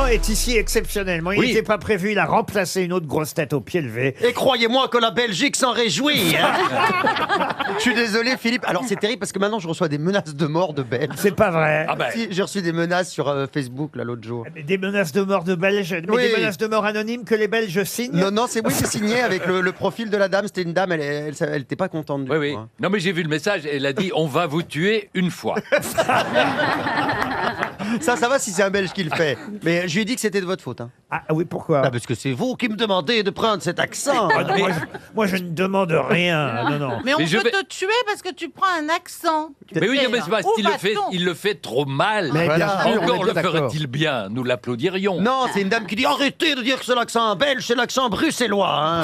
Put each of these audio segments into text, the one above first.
est ici exceptionnellement. Il n'était pas prévu, il a remplacé une autre grosse tête au pied levé. Et croyez-moi que la Belgique s'en réjouit. Hein. Je suis désolé, Philippe. Alors c'est terrible parce que maintenant je reçois des menaces de mort de Belges. C'est pas vrai. Ah ben, Si, j'ai reçu des menaces sur Facebook là l'autre jour. Des menaces de mort de Belges, mais Oui. des menaces de mort anonymes que les Belges signent. Non, c'est signé avec le profil de la dame. C'était une dame, elle était pas contente du oui, coup, oui. hein. Non, mais j'ai vu le message. Elle a dit on va vous tuer une fois. Ça va si c'est un Belge qui le fait. Mais je lui ai dit que c'était de votre faute. Hein. Ah oui, pourquoi Ah, parce que c'est vous qui me demandez de prendre cet accent. Ah, non, moi, je ne demande rien. Non, non. Mais on Mais je peut vais- te tuer parce que tu prends un accent. Mais oui, mais c'est parce Où qu'il le fait, va-t-on il le fait trop mal. Mais Voilà. bien sûr, on est Encore bien le d'accord. ferait-il bien. Nous l'applaudirions. Non, c'est une dame qui dit arrêtez de dire que c'est l'accent belge, c'est l'accent bruxellois. Hein.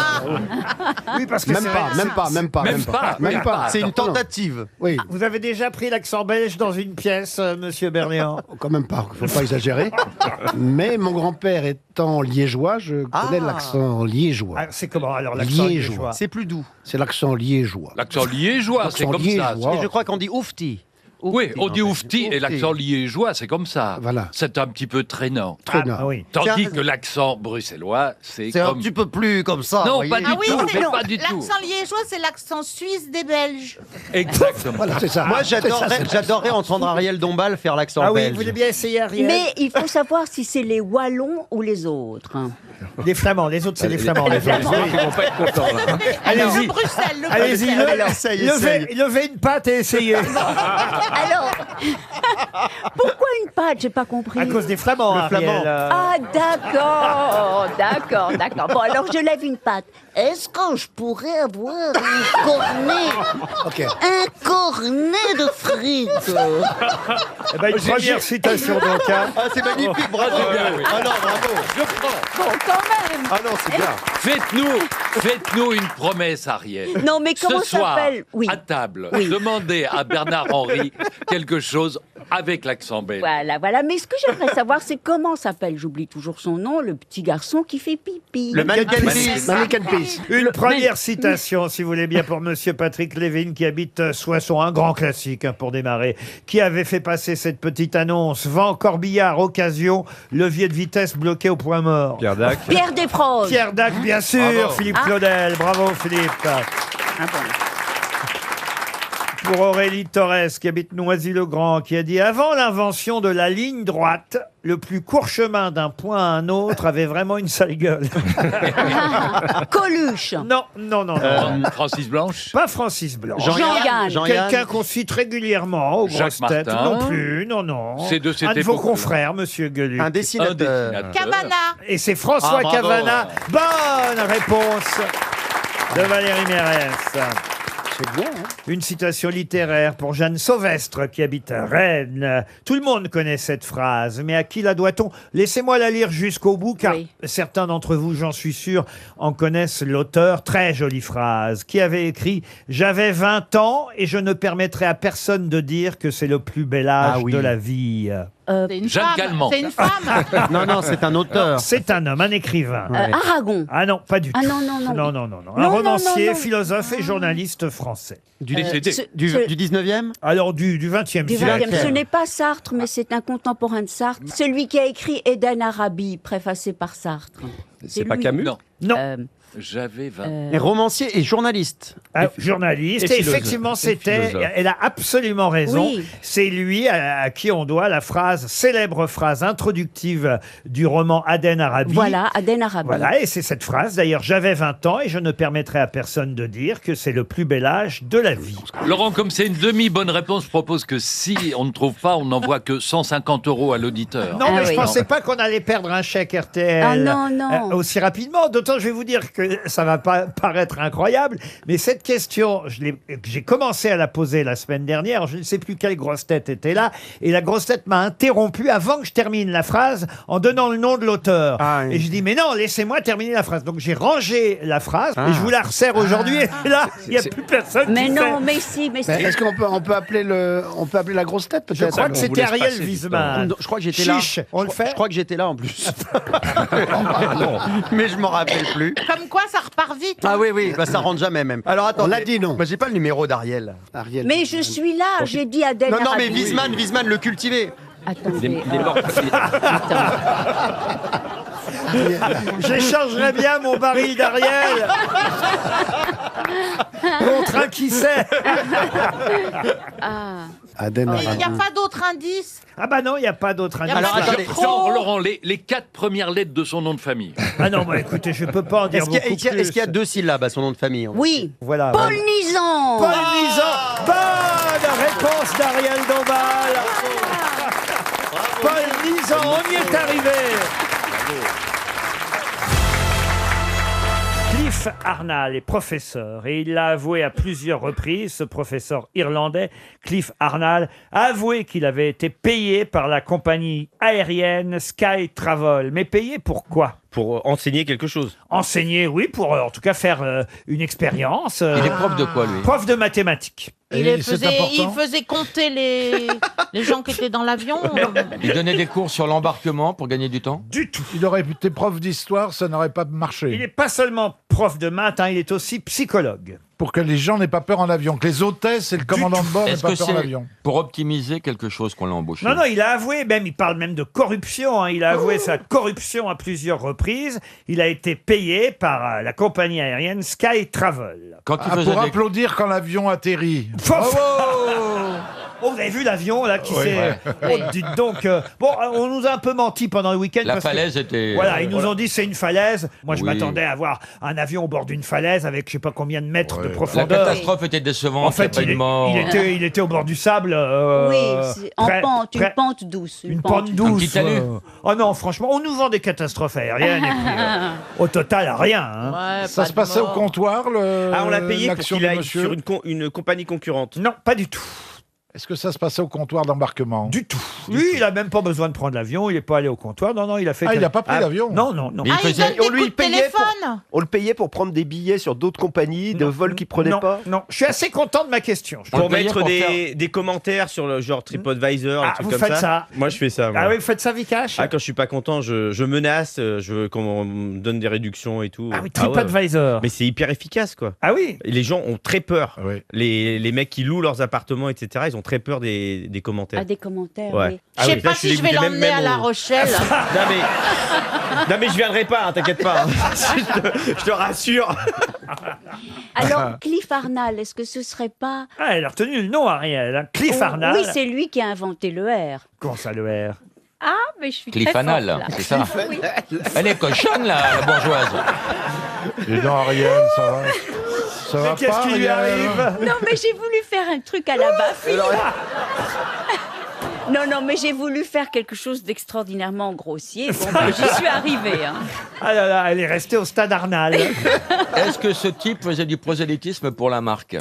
Oui, parce que Même c'est pas, vrai. même pas, même pas, Même pas, même même pas. pas. C'est une Non, non. tentative. Oui, Vous avez déjà pris l'accent belge dans une pièce, monsieur Berléand? quand même pas, faut pas exagérer. Mais mon grand-père étant liégeois, je connais Ah. l'accent liégeois. Ah, c'est comment alors l'accent Liégeois. liégeois? C'est plus doux. C'est l'accent liégeois. L'accent liégeois, c'est L'accent comme ça. liégeois. Et je crois qu'on dit oufti. Oui, on dit en fait. oufti et Oufti. l'accent liégeois, c'est comme ça. Voilà. C'est un petit peu traînant. Traînant. Ah oui. Tandis Tiens, que l'accent bruxellois, c'est C'est un comme... petit peu plus comme ça. Non, voyez. pas du Ah oui, tout, c'est mais pas du tout. l'accent liégeois, c'est l'accent suisse des Belges. Exactement. Voilà, c'est ça. Moi, C'est ça, c'est- j'adorerais entendre Ariel Dombal faire l'accent Ah oui, belge. vous voulez bien essayer, Ariel? Mais il faut savoir si c'est les Wallons ou les autres. Les Flamands, les autres, c'est les Flamands. les autres. Ils vont pas être contents, là. Allez-y. De Bruxelles, le Allez-y, Bruxelles. Alors, essaye. levez une patte et essayez. Alors, pourquoi une patte? J'ai pas compris. À cause des Flamands, Le Ariel. flamand. Ah, d'accord. Bon, alors je lève une patte. Est-ce que je pourrais avoir un cornet, Ok. un cornet de frites? Eh ben, une première citation donc. Hein. Ah, c'est magnifique, bravo. Ah non, bravo. Je prends. Bon, quand même. Ah non, c'est bien. Faites-nous une promesse, Ariel. Non, mais comment Ce soir, s'appelle? Oui. à table, Oui. demandez à Bernard Henry quelque chose avec l'accent belge. Voilà. Mais ce que j'aimerais savoir, c'est comment s'appelle, j'oublie toujours son nom, le petit garçon qui fait pipi. Le mannequin Mannequin Peace. Une première citation, si vous voulez bien, pour monsieur Patrick Lévin, qui habite Soissons, un grand classique hein, pour démarrer, qui avait fait passer cette petite annonce. Vent, corbillard, occasion, levier de vitesse bloqué au point mort. Pierre Dac. Pierre Desproges. Pierre Dac, bien sûr, Bravo. Philippe Claudel, bravo Philippe. Ah bon. Pour Aurélie Torres, qui habite Noisy-le-Grand, qui a dit « Avant l'invention de la ligne droite, le plus court chemin d'un point à un autre avait vraiment une sale gueule. Coluche. » Non. Francis Blanche. Pas Francis Blanc. Jean-Yann. Quelqu'un qu'on cite régulièrement aux Jacques grosses têtes. Martin. Non plus, non. C'est de cette un de vos époque-là. confrères, monsieur Gueluc. Un Un dessinateur. dessinateur. Cavana. Et c'est François Ah, bravo. Cavana. Bonne réponse de Valérie Mérès. C'est bien, hein. Une citation littéraire pour Jeanne Sauvestre qui habite à Rennes. Tout le monde connaît cette phrase, mais à qui la doit-on? Laissez-moi la lire jusqu'au bout, car Oui. certains d'entre vous, j'en suis sûr, en connaissent l'auteur. Très jolie phrase. Qui avait écrit « J'avais 20 ans et je ne permettrai à personne de dire que c'est le plus bel âge Ah oui. de la vie. C'est une Jacques femme. Calment. C'est une femme. Non, c'est un auteur. C'est un homme, un écrivain. Aragon. Ah non, pas du tout. Ah non. Un Non, romancier, non. philosophe et journaliste français. Du Décédé. Du 19e. Alors, du 20e Du siècle. 20e. Ce n'est pas Sartre, mais c'est un contemporain de Sartre. Celui qui a écrit Eden Arabi, préfacé par Sartre. C'est pas lui. Camus. Non, Non. j'avais 20. Et romancier et journaliste. Ah, journaliste. et Et philosophe. effectivement, Et c'était. philosophe. Elle a absolument raison. Oui. C'est lui à qui on doit la célèbre phrase introductive du roman Aden Arabi. Voilà, Eden Arabi. Voilà, et c'est cette phrase. D'ailleurs, j'avais 20 ans et je ne permettrai à personne de dire que c'est le plus bel âge de la vie. Laurent, comme c'est une demi-bonne réponse, je propose que si on ne trouve pas, on n'envoie que 150 € à l'auditeur. Non, Ah mais je oui. pensais pas qu'on allait perdre un chèque RTL Ah non. aussi rapidement. D'autant, je vais vous dire que ça va pas paraître incroyable, mais cette question, j'ai commencé à la poser la semaine dernière. Je ne sais plus quelle grosse tête était là, et la grosse tête m'a interrompu avant que je termine la phrase en donnant le nom de l'auteur. Ah oui. Et je dis mais non, laissez-moi terminer la phrase. Donc j'ai rangé la phrase et je vous la resserre aujourd'hui. Et là, il n'y a plus personne. Mais qui non, fait. mais si. Mais est-ce qu'on peut appeler la grosse tête Je peut-être? crois que on c'était vous laisse Ariel passer du Wiesmann. Je crois que j'étais là. Chiche, on le fait. Je crois que j'étais là en plus. Mais je m'en rappelle plus. Comme quoi, ça repart vite. Ah oui, bah ça rentre jamais même. Alors attends, On l'a dit, non. Bah, j'ai pas le numéro d'Ariel. Ariel. Mais je suis là, j'ai dit Eden Non, mais Arabi. Wiesmann, le cultivé. Attendez. J'échangerais bien mon baril d'Ariel contre un qui sait. Aden Il n'y a Arabi. pas d'autre indice. Ah bah non, il n'y a pas d'autre Y a indice. pas Alors de attendez, trop. Laurent, les 4 premières lettres de son nom de famille. Ah non, bah écoutez, je peux pas en dire Est-ce qu'il y, beaucoup est-ce qu'il y a plus. 2 syllabes à son nom de famille? Oui, Voilà. Paul Nizan. Paul Nizan. Bonne réponse d'Ariel Dombal. Paul Nizan, on y est arrivé. Cliff Arnall est professeur et il l'a avoué à plusieurs reprises, ce professeur irlandais, Cliff Arnall, a avoué qu'il avait été payé par la compagnie aérienne Sky Travel. Mais payé pour quoi? Pour enseigner quelque chose. Enseigner, oui, pour en tout cas faire une expérience. Il est prof de quoi, lui? Prof de mathématiques. Il c'est faisait, important. il faisait compter les gens qui étaient dans l'avion. Il donnait des cours sur l'embarquement pour gagner du temps? Du tout. Il aurait été prof d'histoire, ça n'aurait pas marché. Il n'est pas seulement prof de maths, hein, il est aussi psychologue. Pour que les gens n'aient pas peur en avion, que les hôtesses et le commandant de bord n'aient Est-ce pas que peur en c'est avion. pour optimiser quelque chose qu'on l'a embauché? Non, non, il a avoué, même, il parle même de corruption, hein, il a avoué sa corruption à plusieurs reprises. Il a été payé par la compagnie aérienne Sky Travel. Quand il Ah, faisait pour des... applaudir quand l'avion atterrit. Oh, vous avez vu l'avion là qui Oui. s'est... Oh, dites donc... Bon, on nous a un peu menti pendant le week-end. La parce que- falaise était... Voilà, ils nous ont dit c'est une falaise. Moi, je Oui. m'attendais à voir un avion au bord d'une falaise avec je sais pas combien de mètres de La profondeur. catastrophe était décevante, En fait, il n'y a pas eu de mort. il était au bord du sable. Oui, c'est en pente, une pente douce. Une pente douce. petit talus. Oh non, franchement, on nous vend des catastrophes aériennes et puis, au total, rien. hein. Ouais, Ça pas se de passait au mort. comptoir, Ah, on l'a payé pour l'action qu'il du aille monsieur. sur une compagnie concurrente. Non, pas du tout. Est-ce que ça se passait au comptoir d'embarquement? Du tout. Lui, il a même pas besoin de prendre l'avion, il n'est pas allé au comptoir. Non, non, il a fait... Ah, il n'a pas pris l'avion? Non, non, non. Mais il Ah, il faisait... donne des on lui coups de payait pour- téléphone. On le payait pour prendre des billets sur d'autres compagnies, de Non, vols qu'il prenait non, pas? Non, je suis assez content de ma question. On le Pour payait mettre pour des commentaires sur le genre TripAdvisor, Ah, des trucs vous comme faites ça. Moi, je fais ça. moi. Ah oui, vous faites ça, Vikash? Ah, quand je suis pas content, je menace, je veux qu'on me donne des réductions et tout. Ah oui, Ah ouais. TripAdvisor. Mais c'est hyper efficace, quoi. Ah oui. Et les gens ont très peur. Ah oui. Les mecs qui louent leurs appartements, etc., ils ont très peur des commentaires. Ah, des commentaires, Ouais. oui. Ah Je sais oui, pas là, si je vais dégoûté, l'emmener à La au- Rochelle. Non mais je viendrai pas, hein, t'inquiète pas. je te rassure. Alors, Cliff Arnall, est-ce que ce serait pas... Ah, elle a retenu le nom, Ariel. hein. Cliff Arnall. Oui, c'est lui qui a inventé le R. Comment ça, le R? Ah, mais je suis Cliff très Arnall, forte, là. c'est ça. Oui. Elle est cochonne, la bourgeoise. Et non, Ariel, ça va. Ça va Mais qu'est-ce pas, qui lui Ariel arrive? Non, mais j'ai voulu faire un truc à la Baffy. Non, non, mais j'ai voulu faire quelque chose d'extraordinairement grossier. Bon, ben, j'y suis arrivée. Hein. Ah là là, elle est restée au stade Arnal. Est-ce que ce type faisait du prosélytisme pour la marque?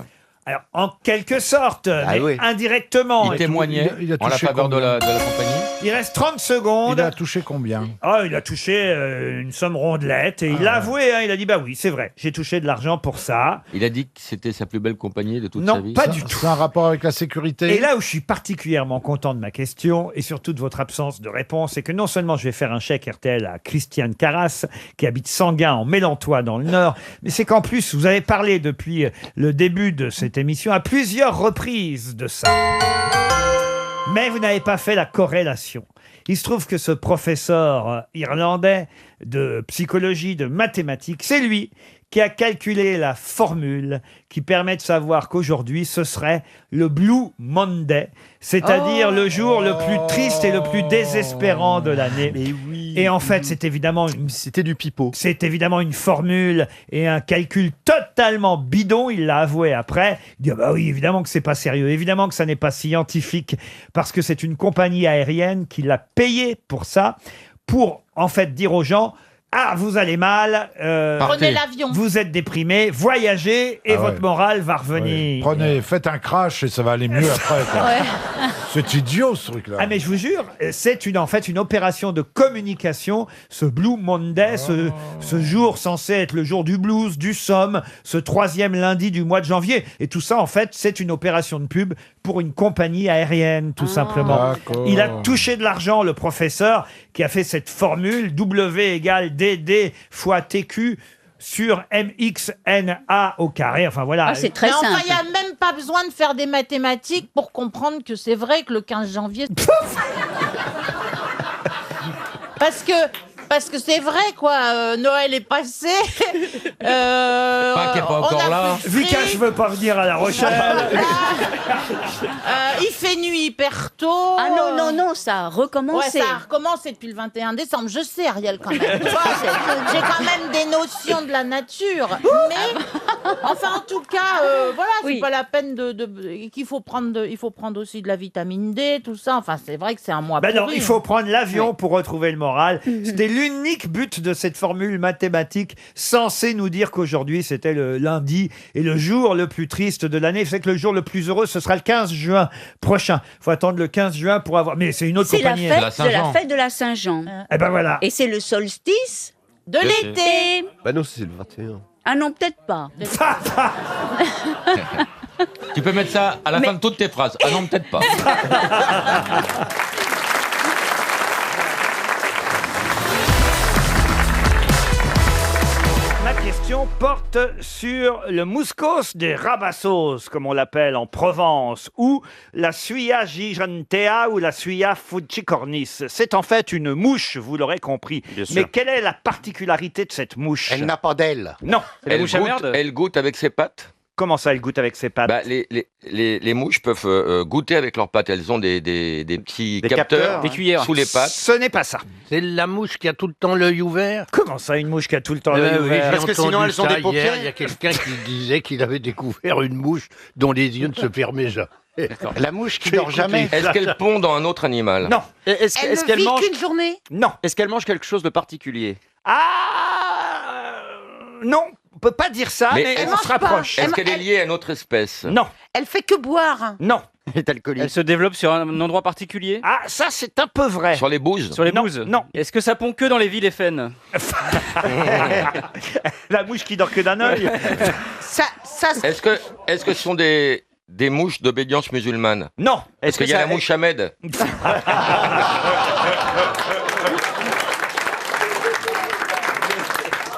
Alors, en quelque sorte, mais oui. indirectement. Il témoignait il a en la touché faveur de combien la compagnie? Il reste 30 secondes. Il a touché combien? Oh, il a touché une somme rondelette et il l'a avoué. Hein, il a dit bah oui, c'est vrai, j'ai touché de l'argent pour ça. Il a dit que c'était sa plus belle compagnie de toute Non, sa vie. pas du tout. C'est un rapport avec la sécurité? Et là où je suis particulièrement content de ma question, et surtout de votre absence de réponse, c'est que non seulement je vais faire un chèque RTL à Christiane Carras, qui habite Sanguin en Mélantois dans le Nord, mais c'est qu'en plus, vous avez parlé depuis le début de cette émission à plusieurs reprises de ça. Mais vous n'avez pas fait la corrélation. Il se trouve que ce professeur irlandais de psychologie, de mathématiques, c'est lui qui a calculé la formule qui permet de savoir qu'aujourd'hui, ce serait le Blue Monday, c'est-à-dire le jour le plus triste et le plus désespérant de l'année. Mais oui. Et en fait, c'est évidemment C'était du pipeau. c'est évidemment une formule et un calcul totalement bidon, il l'a avoué après. Il dit ah bah oui, évidemment que c'est pas sérieux, évidemment que ça n'est pas scientifique, parce que c'est une compagnie aérienne qui l'a payé pour ça, pour en fait dire aux gens ah, vous allez mal, Prenez l'avion. vous êtes déprimé, voyagez et Ah ouais. votre morale va Ouais. revenir. Prenez, faites un crash et ça va aller mieux après. quoi. C'est idiot ce truc-là. Ah mais je vous jure, c'est en fait une opération de communication, ce Blue Monday, ce jour censé être le jour du blues, du somme, ce 3e lundi du mois de janvier. Et tout ça, en fait, c'est une opération de pub pour une compagnie aérienne, tout simplement. D'accord. Il a touché de l'argent, le professeur, qui a fait cette formule W égale DD fois TQ. sur MXNA au carré. Enfin voilà. Ah, c'est très Mais enfin, simple. il n'y a même pas besoin de faire des mathématiques pour comprendre que c'est vrai que le 15 janvier... Parce que c'est vrai, quoi. Noël est passé. Pâques est pas encore là. Vika, je veux pas venir à La Rochelle. Il fait nuit hyper tôt. Ah non, non, non, ça a Ouais, recommencé. ça a recommencé depuis le 21 décembre. Je sais, Ariel, quand même. Tu vois, j'ai quand même des notions de la nature. Mais, enfin, en tout cas, voilà, c'est Oui. pas la peine qu'il faut prendre, il faut prendre aussi de la vitamine D, tout ça. Enfin, c'est vrai que c'est un mois Ben non, pourri. il faut prendre l'avion pour retrouver le moral. C'était l'unique but de cette formule mathématique censée nous dire qu'aujourd'hui c'était le lundi et le jour le plus triste de l'année. C'est que le jour le plus heureux, ce sera le 15 juin prochain. Il faut attendre le 15 juin pour avoir... Mais c'est une autre C'est la compagnie. fête La de Saint-Jean. la fête de la Saint-Jean. Eh ben voilà. Et c'est le solstice. De l'été. Et... Bah non, c'est le 21. Ah non, peut-être pas. Tu peux mettre ça à la Mais- fin de toutes tes phrases. Ah non, peut-être pas. Ma question porte sur le muscos des Rabassos, comme on l'appelle en Provence, ou la Suia gigantea ou la Suia fucicornis. C'est en fait une mouche, vous l'aurez compris. Mais quelle est la particularité de cette mouche? Elle n'a pas d'aile. Non. Elle goûte avec ses pattes. Comment ça, elle goûte avec ses pattes? Bah, les mouches peuvent goûter avec leurs pattes. Elles ont des petits Des capteurs, capteurs, Des cuillères. sous les pattes. Ce n'est pas ça. C'est la mouche qui a tout le temps l'œil ouvert. Comment ça, une mouche qui a tout le temps Eh l'œil ben oui, ouvert? j'ai Parce que sinon, entendu elles ont ça des paupières. hier. Il y a quelqu'un qui disait qu'il avait découvert une mouche dont les yeux ne se fermaient jamais. La mouche qui dort jamais. Est-ce qu'elle pond dans un autre animal? Non, Est-ce qu'elle mange journée. non. Est-ce qu'elle mange quelque chose de particulier? Non, on peut pas dire ça, Mais mais elle on mange se pas. rapproche. Est-ce qu'elle est liée à une autre espèce? Non, Elle fait que boire. non. Elle est alcoolique. Elle se développe sur un endroit particulier? Ah, ça, c'est un peu vrai. Sur les bouses? Sur les Non, bouses? non. Est-ce que ça pond que dans les villes et fennes? La mouche qui dort que d'un œil. Ça, Est-ce que ce sont des mouches d'obédience musulmane? Non. Est-ce qu'il y a la mouche Ahmed?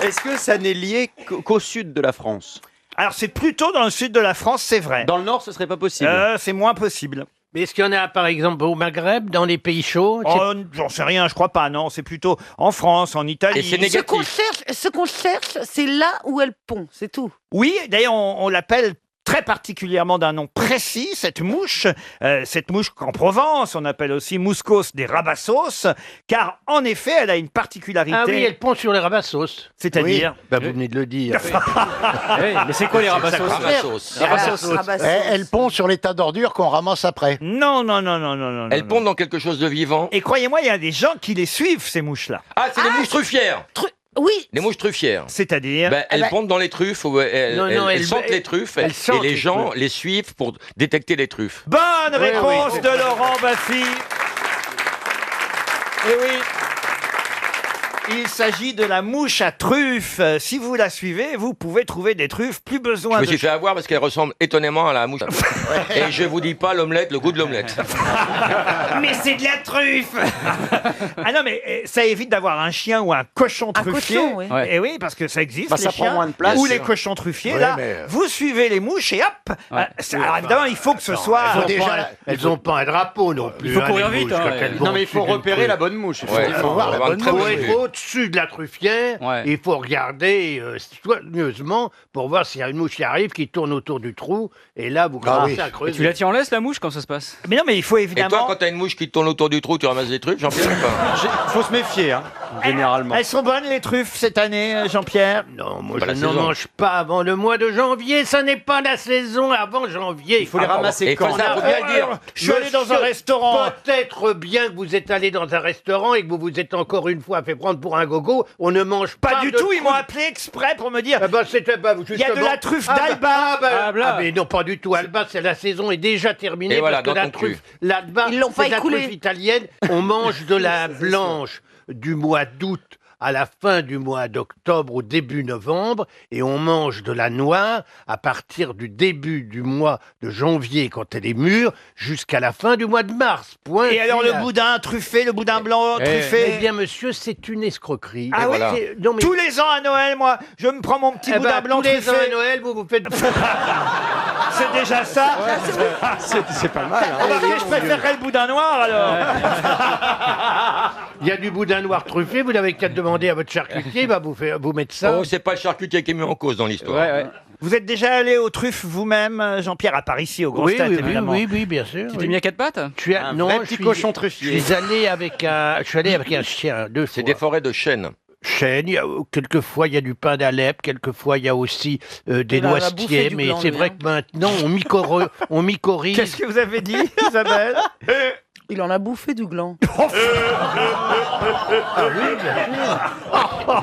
Est-ce que ça n'est lié qu'au sud de la France? Alors, c'est plutôt dans le sud de la France, c'est vrai. Dans le nord, ce serait pas possible. C'est moins possible. Mais est-ce qu'il y en a, par exemple, au Maghreb, dans les pays chauds? Oh, j'en sais rien, je crois pas, non. C'est plutôt en France, en Italie. Et c'est négatif. ce qu'on cherche, c'est là où elle pond, c'est tout. Oui, d'ailleurs, on l'appelle très particulièrement d'un nom précis, cette mouche qu'en Provence, on appelle aussi muscos des Rabassos, car en effet, elle a une particularité. Ah oui, elle pond sur les rabassos. C'est-à-dire Bah, vous venez de le dire. Mais c'est quoi les rabassos? Elle pond sur les tas d'ordures qu'on ramasse après. Non, non, non, non, non, non. Elle non. pond dans quelque chose de vivant? Et croyez-moi, il y a des gens qui les suivent, ces mouches-là. Ah, c'est les mouches truffières! Oui. Les mouches truffières. C'est-à-dire Ben, elles pondent dans les truffes, ou elles sentent les truffes, elles et sentent les les gens truffes. les suivent pour détecter les truffes. Bonne réponse oui. de Laurent Baffy. Eh oui. Il s'agit de la mouche à truffes. Si vous la suivez, vous pouvez trouver des truffes. Plus Je besoin me de... suis fait avoir parce qu'elle ressemble étonnamment à la mouche. Et je vous dis pas l'omelette, le goût de l'omelette. Mais c'est de la truffe. Ah non, mais ça évite d'avoir un chien ou un cochon truffier. cochon, oui. Ouais. Et oui, parce que ça existe, Bah, les ça prend chiens. moins de place. Ou Bien les sûr. cochons truffiers. Ouais, Là, mais, vous suivez les mouches et hop. Alors évidemment, il faut que ce soit... Elles n'ont pas un drapeau non plus. Il faut hein, courir les vite. mouches, hein, quand ouais. elles vont Non, mais il faut au-dessus d'une repérer truffe. la bonne mouche. Ouais, Il faut voir la avoir une bonne très Pour bonne être vue. au-dessus de la truffière, Ouais. il faut regarder soigneusement pour voir s'il y a une mouche qui arrive, qui tourne autour du trou, et là, vous commencez à Et creuser. tu la tiens en laisse, la mouche, quand ça se passe? Mais non, mais il faut Et évidemment... toi, quand t'as une mouche qui te tourne autour du trou, tu ramasses des truffes, Jean-Pierre ou pas? Faut se méfier, hein, généralement. Elles sont bonnes, les truffes, cette année, Jean-Pierre? Non, moi Pas je la n'en saison. mange pas avant le mois de janvier, ça n'est pas la saison avant janvier. Il faut les ramasser Et quand? ça, faut bien le dire. Je suis allé dans un restaurant. Peut-être bien que vous êtes allé dans un restaurant et que vous vous êtes encore une fois fait prendre pour un gogo. On ne mange pas, Pas du de tout, ils m'ont trucs. appelé exprès pour me dire... Ah bah, c'était pas Il y a de la truffe d'Alba. Ah mais non, pas du tout. Alba, c'est la saison est déjà terminée Et voilà, parce que dans la ton cul. truffe, l'Alba, Ils l'ont pas c'est la écoulée. truffe italienne. On mange de la blanche du mois d'août à la fin du mois d'octobre ou début novembre, et on mange de la noix à partir du début du mois de janvier quand elle est mûre jusqu'à la fin du mois de mars. Point Et alors le final. boudin truffé, le boudin blanc Eh truffé. bien, monsieur, c'est une escroquerie. Ah oui, C'est- non, mais... tous les ans à Noël, moi, je me prends mon petit Eh boudin ben, blanc tous les ans truffé. à Noël, vous faites... C'est déjà ça. C'est pas mal. hein. Remarquez, je préférerais le boudin noir alors. Il y a du boudin noir truffé, vous n'avez qu'à demander à votre charcutier, il va vous mettre ça. Oh, c'est pas le charcutier qui est mis en cause dans l'histoire. Ouais, ouais. Vous êtes déjà allé aux truffes vous-même, Jean-Pierre, à part ici, aux grosses Oui, têtes, oui, évidemment. oui, bien sûr. Tu oui. t'es mis à quatre pattes Non, vrai je petit suis- cochon truffier. Je suis allé avec un chien, 2 fois. C'est des forêts de chênes. Chêne, quelquefois il y a du pain d'Alep, quelquefois il y a aussi des Il en a bouffé noisetiers, du mais gland, c'est lui, vrai hein. que maintenant on mycorhize. Qu'est-ce que vous avez dit, Isabelle? Il en a bouffé du gland. Ah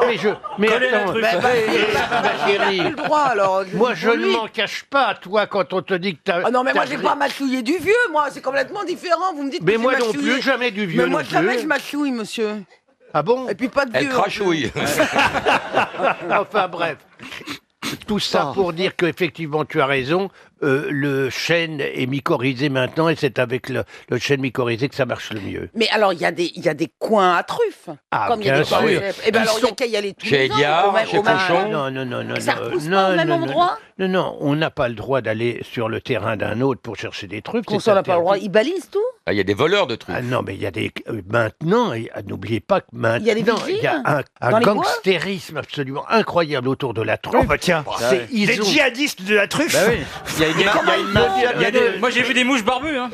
oui, bien sûr. Mais attends, ma chérie, le droit alors. moi je pour ne lui. m'en cache pas, toi, quand on te dit que t'as... Ah non mais moi t'as j'ai gré- pas mâchouillé du vieux, moi c'est complètement différent. Vous me dites Mais que moi j'ai non mâchouillé. plus, jamais du vieux Mais moi non jamais plus. je mâchouille, monsieur. Ah bon? Et puis pas de vieux. Elle crachouille. Enfin bref. Tout ça pour dire qu'effectivement tu as raison, le chêne est mycorhizé maintenant et c'est avec le chêne mycorhizé que ça marche le mieux. Mais alors il y a des coins à truffes. Ah, Comme il y a bien des coins. sûr. Et ben Ils alors il y a sont- qu'à y aller tous Chez les ans. Eliard, au même- chez au même- Cochon. Non, Ça repousse pas au même endroit. Non, on n'a pas le droit d'aller sur le terrain d'un autre pour chercher des trucs. Qu'on c'est s'en a pas le droit. interdit. Ils balisent tout. Ah, il y a des voleurs de trucs. Ah non, mais il y a des... Maintenant, n'oubliez pas que maintenant, Il y a des vigiles il y a un dans les bois gangstérisme absolument incroyable autour de la truffe. Oh bah tiens, C'est- ils des ont- djihadistes de la truffe. Bah oui. Il y a une mafia. il y a des- Moi j'ai vu des mouches barbues. Hein.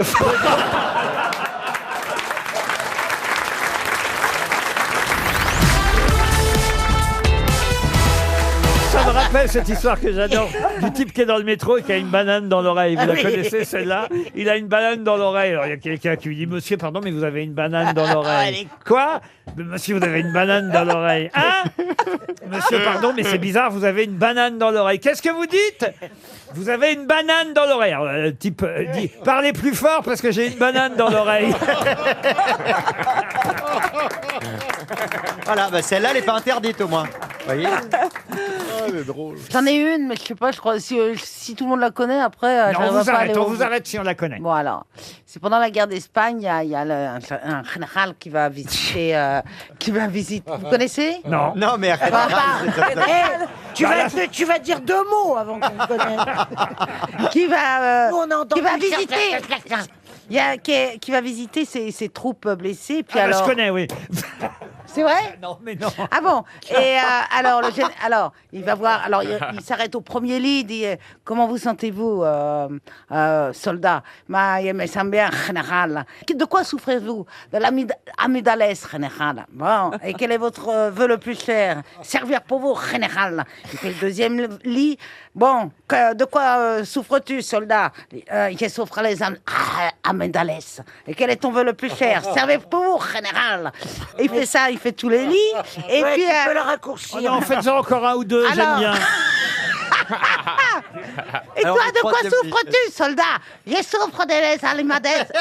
Ça me rappelle cette histoire que j'adore du type qui est dans le métro et qui a une banane dans l'oreille. Vous la connaissez celle-là? Il a une banane dans l'oreille. Alors il y a quelqu'un qui lui dit: Monsieur, pardon, mais vous avez une banane dans l'oreille. Quoi? Monsieur, vous avez une banane dans l'oreille. Hein? Monsieur, pardon, mais c'est bizarre, vous avez une banane dans l'oreille. Qu'est-ce que vous dites? Vous avez une banane dans l'oreille. Alors, le type dit: parlez plus fort parce que j'ai une banane dans l'oreille. Voilà, bah celle-là, elle n'est pas interdite au moins. Voyez. J'en ai une, mais je sais pas, je crois si tout le monde la connaît après. Non, on j'arriverai vous pas à arrête, aller on au vous bout. arrête si on la connaît. Bon alors, c'est pendant la guerre d'Espagne, il y a un général qui va visiter, Vous connaissez? Non. Non, mais Tu vas dire 2 mots avant qu'on te connaisse. Qui va, Nous, on a entendu qui va faire visiter. Qui va visiter ses troupes blessées. Puis Ah, bah, alors, je connais, oui. c'est vrai? Non, mais non. Ah bon? Et alors, il va voir. Alors, il s'arrête au premier lit. Il dit comment vous sentez-vous, soldat? Je me sens bien, général. De quoi souffrez-vous? De l'amygdalès, général. Bon. Et quel est votre vœu le plus cher? Servir pour vous, général. Il fait le deuxième lit. Bon. De quoi souffres-tu, soldat? Je souffre les amygdalès. Et quel est ton vœu le plus cher? Servir pour vous, général. Et il fait ça. Il fait tous les lits. Et puis, tu peux le Oh raccourcir. non, faites-en encore un ou deux, j'aime Alors- bien. et Alors, toi, le de quoi troisième souffres-tu, soldat? Je souffre des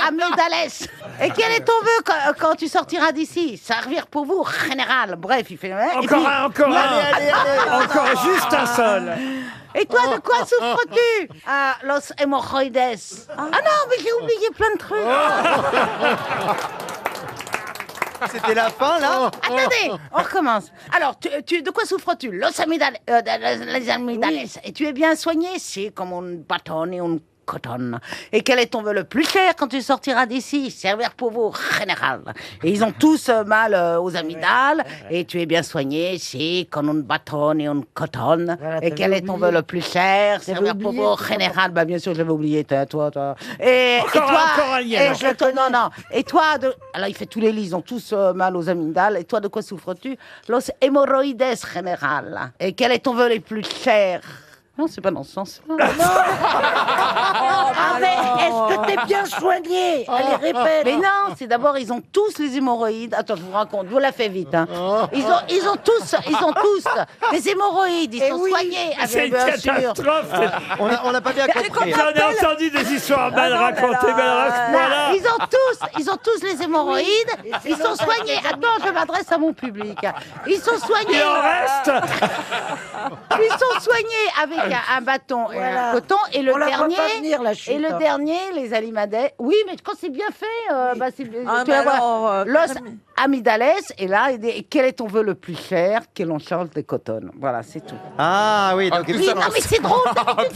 amygdalès. Et quel est ton vœu quand tu sortiras d'ici? Servir pour vous, général. Bref, il fait... Encore un, encore un. Encore juste un seul. Et toi, de quoi souffres-tu? Los hémorroïdes. Ah non, mais j'ai oublié plein de trucs. c'était la fin, là. Attendez, on recommence. Alors, de quoi souffres-tu? Les amygdalès. Et tu es bien soigné? C'est comme un bâton et un coton. Et quel est ton vœu le plus cher quand tu sortiras d'ici? Servir pour vous, général. Et ils ont tous mal aux amygdales. Et tu es bien soigné? C'est comme un bâton et un coton. Et quel est ton vœu le plus cher? Servir pour vous, général. Bah, bien sûr, je l'avais oublié, toi. Et Encore un lien, alors. non. Et toi, alors il fait tous les lits, ils ont tous mal aux amygdales. Et toi, de quoi souffres-tu? Los hémorroïdes, général. Et quel est ton vœu le plus cher? Non, c'est pas dans ce sens-là. Ah, mais est-ce que t'es bien soigné? Allez, répète. Mais non, c'est d'abord, ils ont tous les hémorroïdes. Attends, je vous raconte, je vous la fais vite. Hein. Ils ont tous des hémorroïdes. Ils sont soignés. Ah, C'est une bien sûr. catastrophe. On n'a pas bien compris. J'en ai entendu des histoires mal racontées, mais alors à ce point-là. Ils ont tous tous les hémorroïdes. Ils sont soignés. Attends, je m'adresse à mon public. Ils sont soignés. Il en reste. Ils sont soignés avec un bâton et un coton. Et le dernier, les alimadès. Oui, mais quand c'est bien fait, tu vas voir. L'os amygdalès. Et là, quel est ton vœu le plus cher que l'on change de coton? Voilà, c'est tout. Ah oui, donc Oui, non, mais c'est drôle.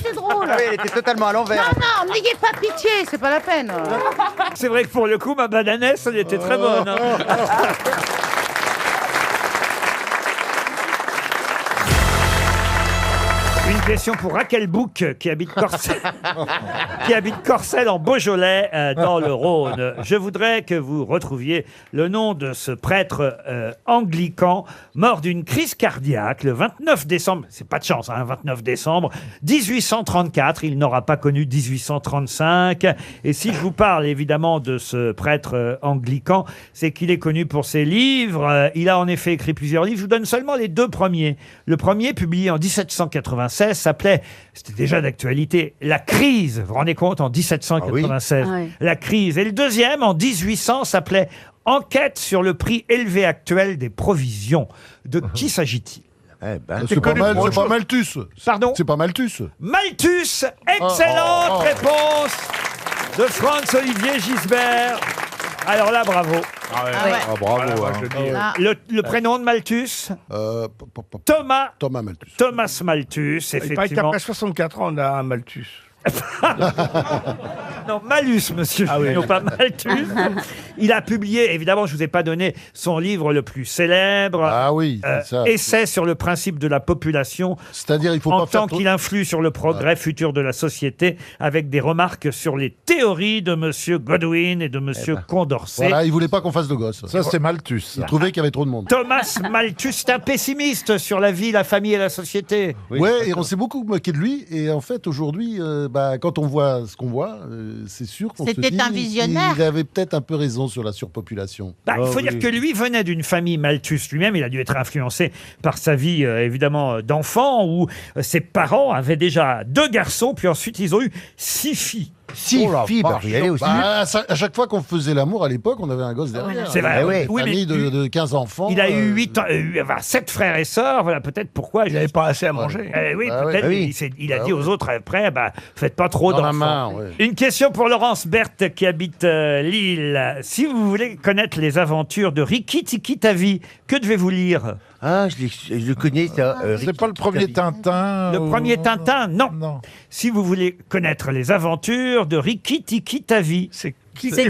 C'est drôle. Ah oui, elle était totalement à l'envers. Non, n'ayez pas pitié, c'est pas la peine. C'est vrai que pour le coup, ma bananesse, elle était très bonne. hein. Une question pour Raquel Bouc, qui habite Corcelles en Beaujolais, dans le Rhône. Je voudrais que vous retrouviez le nom de ce prêtre anglican mort d'une crise cardiaque le 29 décembre. C'est pas de chance, 29 décembre 1834. Il n'aura pas connu 1835. Et si je vous parle évidemment de ce prêtre anglican, c'est qu'il est connu pour ses livres. Il a en effet écrit plusieurs livres. Je vous donne seulement les 2 premiers. Le premier, publié en 1796, s'appelait, c'était déjà d'actualité, La Crise. Vous vous rendez compte, en 1796, La Crise. Et le deuxième, en 1800, s'appelait Enquête sur le prix élevé actuel des provisions. De qui s'agit-il? C'est pas Malthus. Pardon? C'est pas Malthus. Malthus. Excellente réponse de Franz-Olivier Gisbert. Alors là, bravo. Bravo. Le prénom de Malthus? Thomas Malthus. Thomas Malthus, Il paraît effectivement. qu'après 64 ans, on a un Malthus. Non, Malus, monsieur, non pas Malthus. Il a publié, évidemment, je ne vous ai pas donné son livre le plus célèbre. Ah oui, c'est ça. Essai sur le principe de la population. C'est-à-dire, il faut en pas faire tant qu'il influe sur le progrès futur de la société, avec des remarques sur les théories de monsieur Godwin et de monsieur Condorcet. Voilà, il voulait pas qu'on fasse de gosses. Ça, c'est Malthus. Il trouvait qu'il y avait trop de monde. Thomas Malthus, c'est un pessimiste sur la vie, la famille et la société. Ouais, et on s'est beaucoup moqué de lui. Et en fait, aujourd'hui, quand on voit ce qu'on voit, c'est sûr qu'on se dit... C'était un visionnaire. Il avait peut-être un peu raison sur la surpopulation. Il faut dire que lui venait d'une famille Malthus lui-même. Il a dû être influencé par sa vie, évidemment, d'enfant, où ses parents avaient déjà 2 garçons, puis ensuite ils ont eu 6 filles. 6 filles, elle aussi. À chaque fois qu'on faisait l'amour à l'époque, on avait un gosse derrière. C'est vrai. Une famille de 15 enfants. Il a eu 7 frères et sœurs, voilà peut-être pourquoi. Il n'avait pas assez à manger. Peut-être. Il a dit aux autres après, faites pas trop d'enfants. Une question pour Laurence Berthe qui habite Lille. Si vous voulez connaître les aventures de Rikki Tikki Tavi, que devez-vous lire? Ah, je le connais, ça. C'est pas le premier Tintin. Le premier Tintin, non. Si vous voulez connaître les aventures de Rikki Tikki Tavi, C'est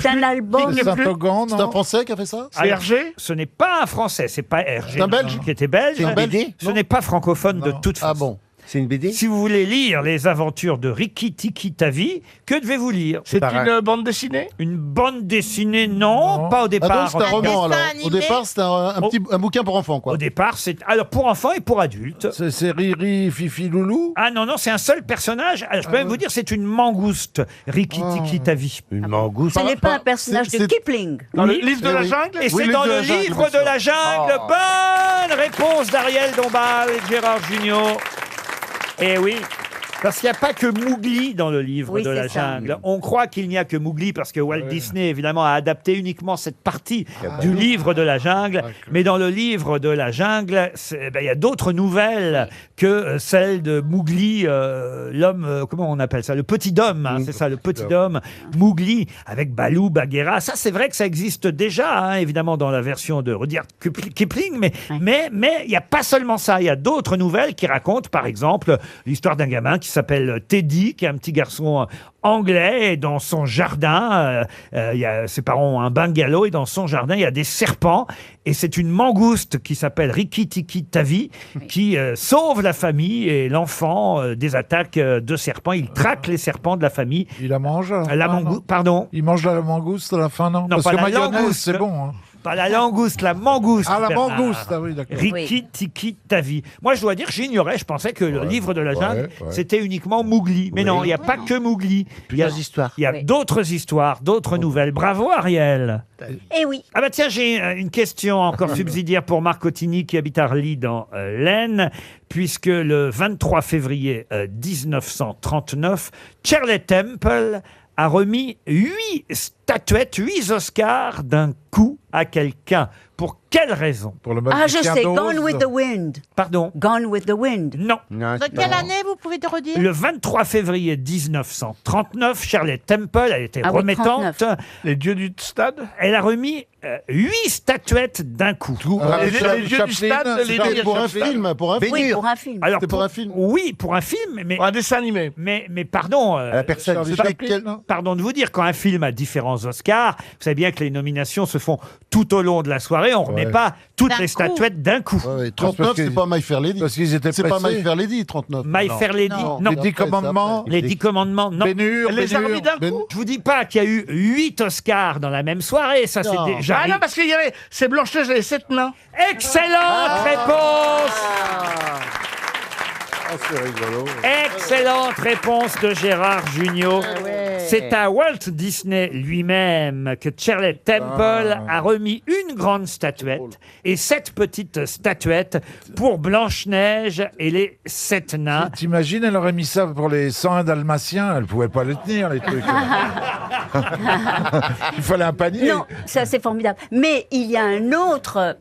un album. Saint-Augan, C'est un non? Français qui a fait ça? c'est Hergé. Ce n'est pas un Français, c'est pas Hergé. C'est un Belge. Qui était belge. C'est un BD? Ce n'est pas francophone de toute façon. Ah bon? C'est une BD? Si vous voulez lire les aventures de Rikki Tikki Tavi, que devez-vous lire? C'est une bande dessinée? Une bande dessinée, non, pas au Ah départ. donc c'est un roman dessin alors. animé. Au départ, c'était un bouquin pour enfants, quoi. Au départ, c'est alors pour enfants et pour adultes. C'est Riri, Fifi, Loulou? Ah non, c'est un seul personnage. Alors, je peux même vous dire, c'est une mangouste, Rikki Tikki Tavi. Une mangouste. Ce n'est pas un personnage de Kipling. Dans le Oui. livre de la Oui. jungle? Et c'est dans le livre de la jungle. Bonne réponse d'Ariel Dombal et de Gérard Jugnot. Eh oui. Parce qu'il n'y a pas que Mowgli dans le livre Oui, de la c'est ça. jungle. On croit qu'il n'y a que Mowgli parce que Walt Disney, évidemment, a adapté uniquement cette partie du livre de la jungle. Mais dans le livre de la jungle, il y a d'autres nouvelles que celle de Mowgli, l'homme, comment on appelle ça? Le petit homme, hein, c'est ça, le petit homme, Mowgli, avec Balou, Bagheera. Ça, c'est vrai que ça existe déjà, hein, évidemment, dans la version de Rudyard Kipling. Mais il n'y a pas seulement ça. Il y a d'autres nouvelles qui racontent, par exemple, l'histoire d'un gamin qui s'appelle Teddy, qui est un petit garçon anglais, et dans son jardin, ses parents ont un bungalow, et dans son jardin, il y a des serpents, et c'est une mangouste qui s'appelle Rikki Tikki Tavi, qui sauve la famille et l'enfant des attaques de serpents. Il traque les serpents de la famille. Il la mange? La mangouste, pardon? Il mange la mangouste à la fin, non? Non, Parce pas que la mayonnaise, langouste. c'est bon. Hein. Pas la langouste, la mangouste. Ah, la Bernard. mangouste, ah oui, d'accord. Rikki Tikki Tavi. Moi, je dois dire, j'ignorais, je pensais que le livre de la jungle, ouais. c'était uniquement Mowgli. Mais non, il n'y a pas que Mowgli. Il y a histoires. Il y a d'autres histoires, d'autres nouvelles. Bravo, Ariel. Eh oui. Ah bah tiens, j'ai une question encore subsidiaire pour Marc Ottini qui habite Arly dans l'Aisne, puisque le 23 février 1939, Shirley Temple a remis 8 statuettes, 8 Oscars d'un coup à quelqu'un. Pour quelle raison? Pour le Ah, je sais, Gone with the Wind. Pardon? Gone with the Wind. Non. De quelle année, vous pouvez te redire? Le 23 février 1939, Shirley Temple, elle était Ah oui, remettante. 39. Les dieux du stade. Elle a remis 8 statuettes d'un coup. Les dieux du stade, les dieux Pour un Chaplin. film, pour un film. Oui, pour un film. Alors, C'était pour un film. Oui, pour un film, mais, Un dessin animé. mais pardon. personne. Charlie C'était Chaplin, quel- non Pardon de vous dire, quand un film a différents Oscars, vous savez bien que les nominations se font tout au long de la soirée. On ne remet Ouais. pas toutes D'un les coup. statuettes d'un coup. Ouais, ouais, Parce 39, que- c'est pas My Fair Lady. Parce qu'ils étaient C'est pas pressés. My Fair Lady, 39. My Non. Fair Lady, Non. non. Les 10 commandements. Les 10 commandements, non. Bénur, Les a Bénur. remis d'un Ben- coup. Je vous dis pas qu'il y a eu 8 Oscars dans la même soirée. Ça, Non. c'est déjà. Ah non, parce qu'il y avait... C'est Blanche-Neige et les 7 nains. Excellente réponse. Ah, c'est rigolo. Excellente réponse de Gérard Jugnot. C'est à Walt Disney lui-même que Shirley Temple a remis une grande statuette et 7 petites statuettes pour Blanche-Neige et les 7 nains. T'imagines, elle aurait mis ça pour les 101 dalmatiens, elle pouvait pas les tenir, les trucs. Il fallait un panier. Non, ça c'est formidable. Mais il y a un autre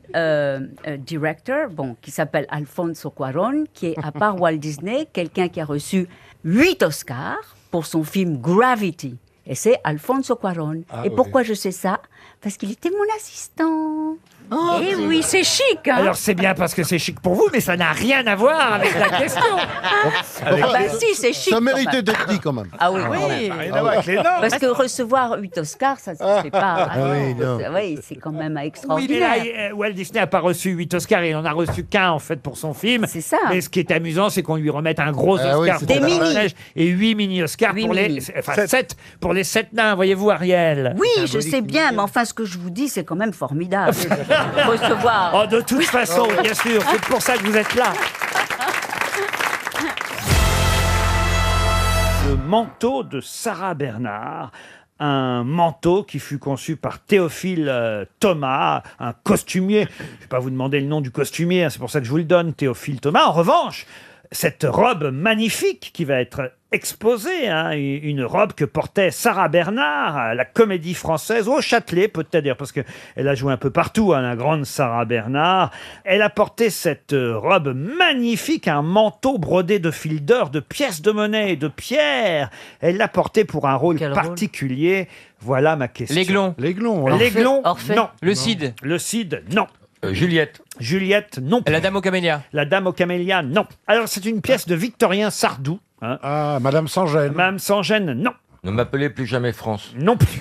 directeur, bon, qui s'appelle Alfonso Cuarón, qui est, à part Walt Disney, quelqu'un qui a reçu 8 Oscars pour son film Gravity. Et c'est Alfonso Cuarón. Ah, Et oui. pourquoi je sais ça? Parce qu'il était mon assistant. Et oui, c'est chic, hein? Alors c'est bien parce que c'est chic pour vous, mais ça n'a rien à voir avec la question. Ah bah si, c'est chic. Ça quand méritait même. d'être dit quand même. Ah oui, quand même. Rien à voir avec les nains. Parce que recevoir 8 Oscars, ça ne se fait pas. oui, non. Oui, c'est quand même Oui, mais extraordinaire. là, Walt Disney n'a pas reçu 8 Oscars, il en a reçu qu'un en fait pour son film. C'est ça. Mais ce qui est amusant, c'est qu'on lui remette un gros Ah oui, Oscar c'est pour des mini. Blanche-Neige et 8 mini-Oscars Huit pour les... mini. Enfin, 7 pour les 7 nains, voyez-vous Ariel. Oui, je sais bien, mais enfin, ce que je vous dis, c'est quand même formidable. Recevoir. Oh, de toute façon, bien sûr, c'est pour ça que vous êtes là. Le manteau de Sarah Bernard, un manteau qui fut conçu par Théophile Thomas, un costumier. Je ne vais pas vous demander le nom du costumier, hein, c'est pour ça que je vous le donne, Théophile Thomas. En revanche, cette robe magnifique qui va être exposée, hein, une robe que portait Sarah Bernard à la Comédie Française, au Châtelet peut-être, d'ailleurs, parce qu'elle a joué un peu partout, hein, la grande Sarah Bernard. Elle a porté cette robe magnifique, un manteau brodé de fils d'or, de pièces de monnaie et de pierres. Elle l'a porté pour un rôle Quel rôle? particulier. Voilà ma question. L'Aiglon. L'aiglon, voilà. L'Aiglon, Orphée. non. Le Cid. Le Cid, non. Juliette. Juliette, non. La Dame aux Camélias. La Dame aux Camélias, non. Alors, c'est une pièce de Victorien Sardou. Hein. Ah, Madame sans gêne. Madame sans gêne, non. Ne m'appelez plus jamais France. Non plus.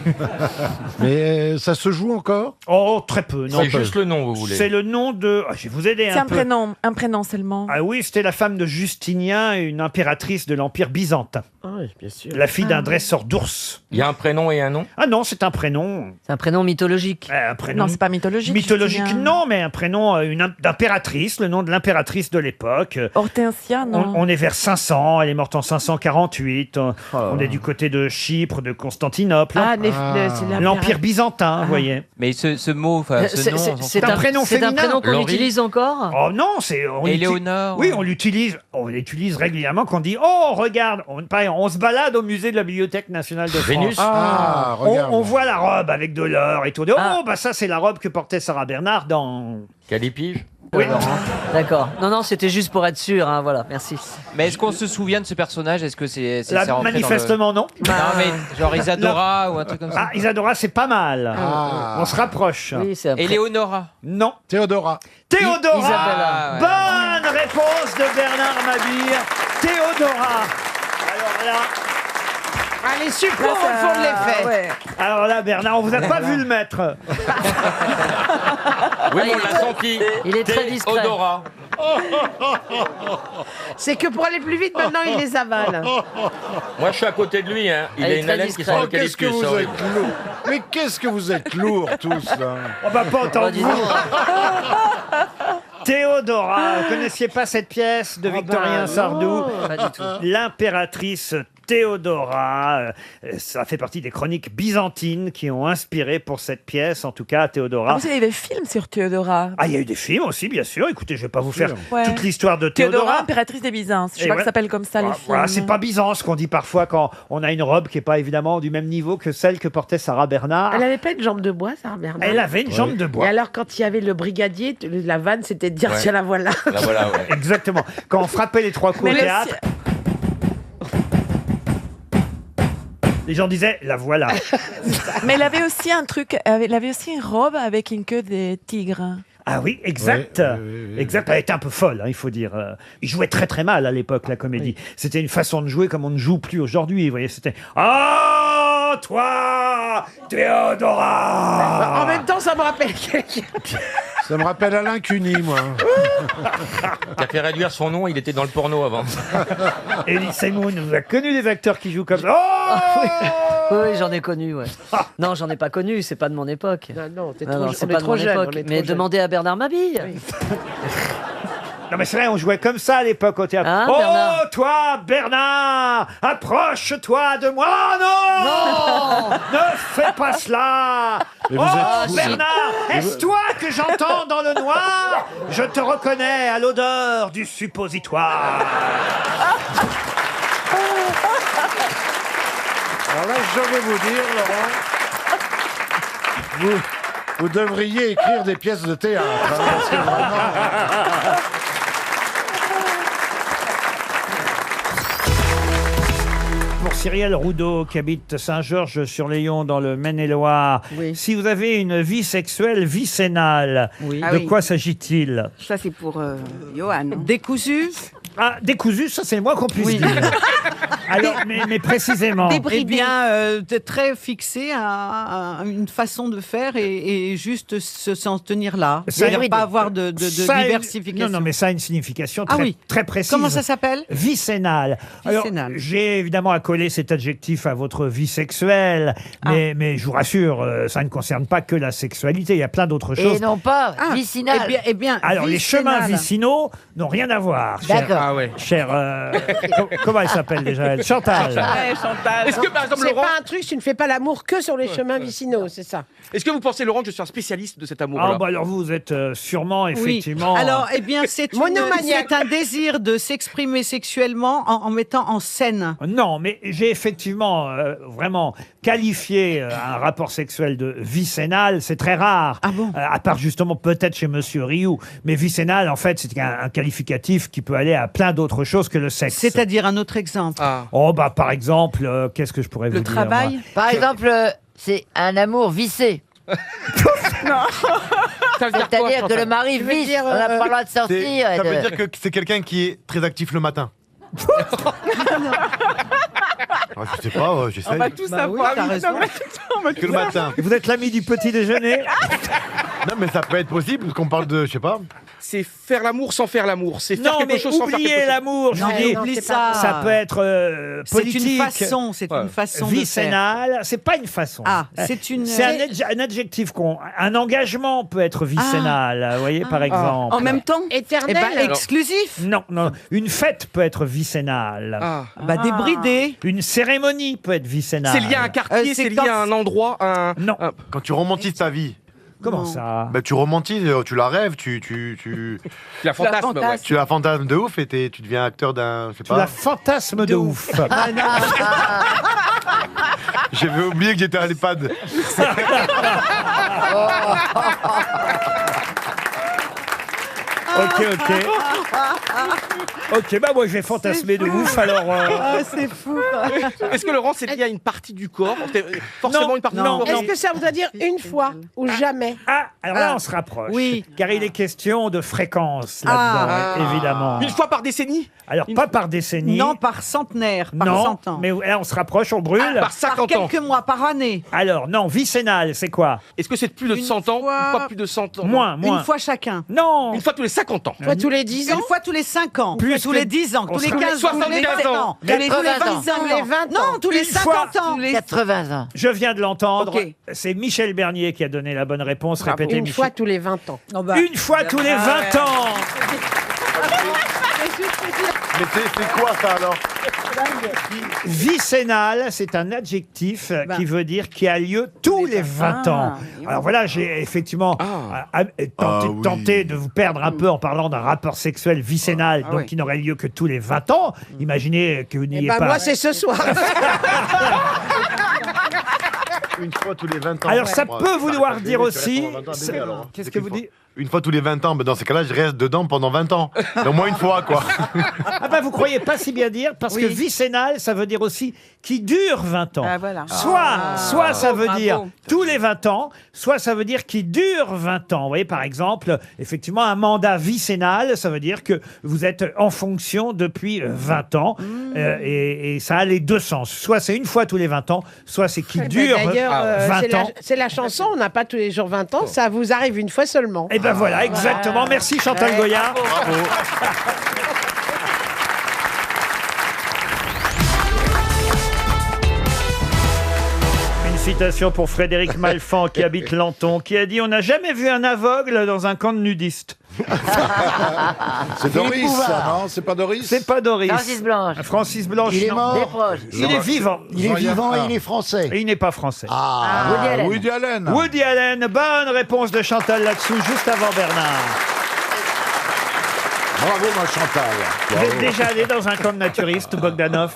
Mais ça se joue encore? Oh, très peu, non. C'est juste le nom, vous voulez. C'est le nom de... Ah, je vais vous aider C'est un un peu. prénom seulement. Ah oui, c'était la femme de Justinien, une impératrice de l'Empire byzantin. Oui, bien sûr. La fille d'un dresseur d'ours. Il y a un prénom et un nom? Ah non, c'est un prénom. C'est un prénom mythologique. Un prénom Non, c'est pas mythologique. mythologique, Justinien. non, mais un prénom d'impératrice, le nom de l'impératrice de l'époque. Hortensia, non. On est vers 500, elle est morte en 548. On est du côté de Chypre, de Constantinople. Ah, c'est L'Empire byzantin, vous voyez. Mais ce mot, enfin, ce nom... c'est un prénom C'est un féminin. prénom qu'on Laurie. utilise encore. Oh non, c'est... Éléonore. Oui, on l'utilise régulièrement quand on dit « Oh, regarde !» Pareil, on se balade au musée de la Bibliothèque nationale de France. Vénus. Ah, regarde. On voit la robe avec de l'or et tout. Oh, Ah. bah ça, c'est la robe que portait Sarah Bernard dans... Calipige. Oui. D'accord. Non, c'était juste pour être sûr, hein, voilà, merci. Mais est-ce qu'on se souvient de ce personnage? Est-ce que c'est Là, rentré manifestement, non. dans le... Non, mais genre Isadora ou un truc comme ça. Ah, Isadora, c'est pas mal. Ah. On se rapproche. Oui, c'est Éléonora. Non. Théodora. Théodora. Isabella, ouais. Bonne réponse de Bernard Mabille. Théodora. Alors là... Allez, super au fond de l'effet. Ouais. Alors là, Bernard, on vous a pas vu le mettre. Oui, mais on l'a senti. Il est très discret. Théodora. C'est que pour aller plus vite, maintenant, il les avale. Moi, je suis à côté de lui. Hein. Il Elle a est une très haleine qui discrète. sent Oh, le qu'est-ce que calyptus. vous horrible. êtes lourds. Mais qu'est-ce que vous êtes lourds, tous, là. On va pas entendre dis vous. donc. Théodora, vous connaissiez pas cette pièce de Victorien Sardou? Pas du tout. L'impératrice Théodora. Ça fait partie des chroniques byzantines qui ont inspiré pour cette pièce, en tout cas, Théodora. Vous avez des films sur Théodora. Ah, il y a eu des films aussi, bien sûr. Écoutez, je vais pas vous faire Ouais. toute l'histoire de Théodora, Théodora. impératrice des Byzances. Je Et crois que voilà. ça s'appelle comme ça, les films. Voilà, c'est pas Byzance qu'on dit parfois quand on a une robe qui est pas évidemment du même niveau que celle que portait Sarah Bernard. Elle avait pas une jambe de bois, Sarah Bernard. Elle avait une jambe de bois. Et alors, quand il y avait le brigadier, la vanne, c'était de dire Ouais. tiens, la voilà. Là, voilà, ouais. Exactement. Quand on frappait les trois coups au Mais le théâtre, les gens disaient la voilà. Mais elle avait aussi un truc, elle avait aussi une robe avec une queue de tigre. Ah oui, exact. Exact. Elle était un peu folle, il faut dire. Il jouait très très mal à l'époque, la comédie. C'était une façon de jouer comme on ne joue plus aujourd'hui. Vous voyez, c'était « Oh, toi, Théodora !» En même temps, ça me rappelle quelqu'un. Ça me rappelle Alain Cuny, moi. T'as fait réduire son nom, il était dans le porno avant. Elie Semoun, vous avez connu des acteurs qui jouent comme ça. Oh Oui, j'en ai connu, ouais. Non, j'en ai pas connu, c'est pas de mon époque. Non, t'es Non, trop, non, on c'est est pas de trop mon jeune. époque. on est trop Mais jeune. demandez à Bernard Mabille. Non mais c'est vrai, on jouait comme ça à l'époque au théâtre. Hein, oh, Bernard toi, Bernard, approche-toi de moi. Oh, non, ne fais pas cela. Mais vous Oh, êtes fou. Bernard, est-ce toi que j'entends dans le noir? Je te reconnais à l'odeur du suppositoire. Alors là, je vais vous dire, Laurent, vous devriez écrire des pièces de théâtre. Hein, parce que vraiment... Pour Cyrielle Roudot, qui habite Saint-Georges-sur-Layon dans le Maine-et-Loire, si vous avez une vie sexuelle vicénale, Ah de oui. quoi s'agit-il? Ça, c'est pour Johan. Décousu? Ah, décousu, ça c'est le moins qu'on puisse dire. Alors, mais précisément. Eh bien, très fixé à une façon de faire et juste s'en tenir là. C'est-à-dire pas avoir de Ça a une- diversification. Non, non, mais ça a une signification Ah très, oui. très précise. Comment ça s'appelle? Vicénale. Alors, Vicénale. j'ai évidemment accolé cet adjectif à votre vie sexuelle, mais je vous rassure, ça ne concerne pas que la sexualité. Il y a plein d'autres choses. non pas vicinal. Eh bien, Alors, les chemins vicénal. vicinaux n'ont rien à voir. D'accord. Ah ouais. Comment elle s'appelle déjà elle? Chantal. Chantal. Est-ce que, par exemple, c'est Laurent- pas un truc, tu ne fais pas l'amour que sur les chemins vicinaux, c'est ça. Est-ce que vous pensez, Laurent, que je suis un spécialiste de cet Ah, amour-là bah alors vous êtes sûrement, Oui. effectivement... Alors, eh bien, c'est un désir de s'exprimer sexuellement en mettant en scène. Non, mais j'ai effectivement vraiment qualifié un rapport sexuel de vicénal. C'est très rare. À part justement peut-être chez Monsieur Rioux. Mais vicénal, en fait, c'est un qualificatif qui peut aller à plein d'autres choses que le sexe. C'est-à-dire un autre exemple. Oh, bah par exemple, qu'est-ce que je pourrais vous dire moi Par exemple, c'est un amour vissé. C'est-à-dire que le mari Tu veux visse, dire, on n'a pas le droit de sortir. Ça et veut de- dire que c'est quelqu'un qui est très actif le matin. Ah, je sais pas, j'essaye. On va tout savoir. t'as oui, raison. non, mais- on va Que tout le savoir. matin. Vous êtes l'ami du petit déjeuner Non, mais ça peut être possible, parce qu'on parle de, je sais pas. C'est faire l'amour sans faire l'amour. C'est faire Non, quelque mais chose sans faire quelque oubliez chose. l'amour, je Non, vous dis. oublie ça. Ça peut être C'est une politique. façon, c'est une façon de faire. Vicénal, c'est pas une façon. Ah, c'est une- C'est un adjectif un engagement peut être vicénal, vous voyez, par exemple. En même temps Éternel. Eh ben, exclusif. Non, non. Une fête peut être vicénale. Bah, débridé. Une cérémonie peut être vicénale. C'est lié à un quartier, c'est lié à un endroit, Non. Quand tu romantises ta vie. Comment ça Bah, tu romantises, tu la rêves, tu la fantasmes, ouais. Tu la fantasmes de ouf et tu deviens acteur d'un, je sais Tu pas. la fantasme de ouf. J'avais oublié que j'étais à l'EHPAD. Ok, ok. Ok, bah moi je vais fantasmer de ouf, alors... c'est fou. Est-ce que Laurent, c'est lié à une partie du corps? Forcément une partie du corps. Est-ce que ça voudrait dire une fois ou jamais? Ah, alors là on se rapproche. Oui. Car il est question de fréquence là-dedans, évidemment. Une fois par décennie? Alors pas par décennie. Non, par centenaire, par non, 100 ans. mais là on se rapproche, on brûle. Par 50 ans. quelques mois, par année. Alors non, vicénal, c'est quoi? Est-ce que c'est plus de Une 100 ans? fois- Une fois plus de 100 ans? Moins. Une fois chacun. Non. Une fois tous les 50 ans. Toi, tous les 10 ans? Une fois tous les 5 ans. Plus tous que- les 10 ans. on Tous les sera- 15 ans. Tous les 75 20 ans. ans. Tous les 80 25 ans. Tous les 20 ans. Non, tous les Une fois. 50 ans. 80 ans. Je viens de l'entendre. Ok. C'est Michel Bernier qui a donné la bonne réponse. Bravo. Répétez, Une Michel. fois tous les 20 ans. Oh bah. Une fois tous les 20 ans. Mais c'est quoi ça alors? Vicennal, c'est un adjectif qui veut dire qui a lieu tous les 20 ans. Alors voilà, j'ai effectivement tenté de vous perdre un peu en parlant d'un rapport sexuel vicennal, donc qui n'aurait lieu que tous les 20 ans. Imaginez que vous n'ayez pas... Moi, c'est ce soir. Une fois tous les 20 ans. Alors ça peut vouloir dire aussi... Qu'est-ce que vous dites? Une fois tous les 20 ans, mais dans ces cas-là, je reste dedans pendant 20 ans. Au moins une fois, quoi. Ah bah vous croyez pas si bien dire, parce que vicennal, ça veut dire aussi qui dure 20 ans. Voilà. Soit ça veut dire tous les 20 ans, soit ça veut dire qui dure 20 ans. Vous voyez, par exemple, effectivement, un mandat vicennal, ça veut dire que vous êtes en fonction depuis 20 ans. Et ça a les deux sens. Soit c'est une fois tous les 20 ans, soit c'est qui dure 20 ans. C'est la chanson, on n'a pas tous les jours 20 ans, ça vous arrive une fois seulement. Et ben voilà, exactement. Merci Chantal Goya. Bravo. Une citation pour Frédéric Malfan qui habite Lanton, qui a dit « On n'a jamais vu un aveugle dans un camp de nudistes ». C'est Doris, ça, non? C'est pas Doris? C'est pas Doris. Francis Blanche. Francis Blanche, Il est non. mort. Des proches. Il est vivant. Il est vivant et il est français. Et il n'est pas français. Woody Allen. Woody Allen. Woody Allen, bonne réponse de Chantal là-dessous, juste avant Bernard. Bravo, ma Chantal. Vous êtes déjà allé dans un camp de naturistes, Bogdanov,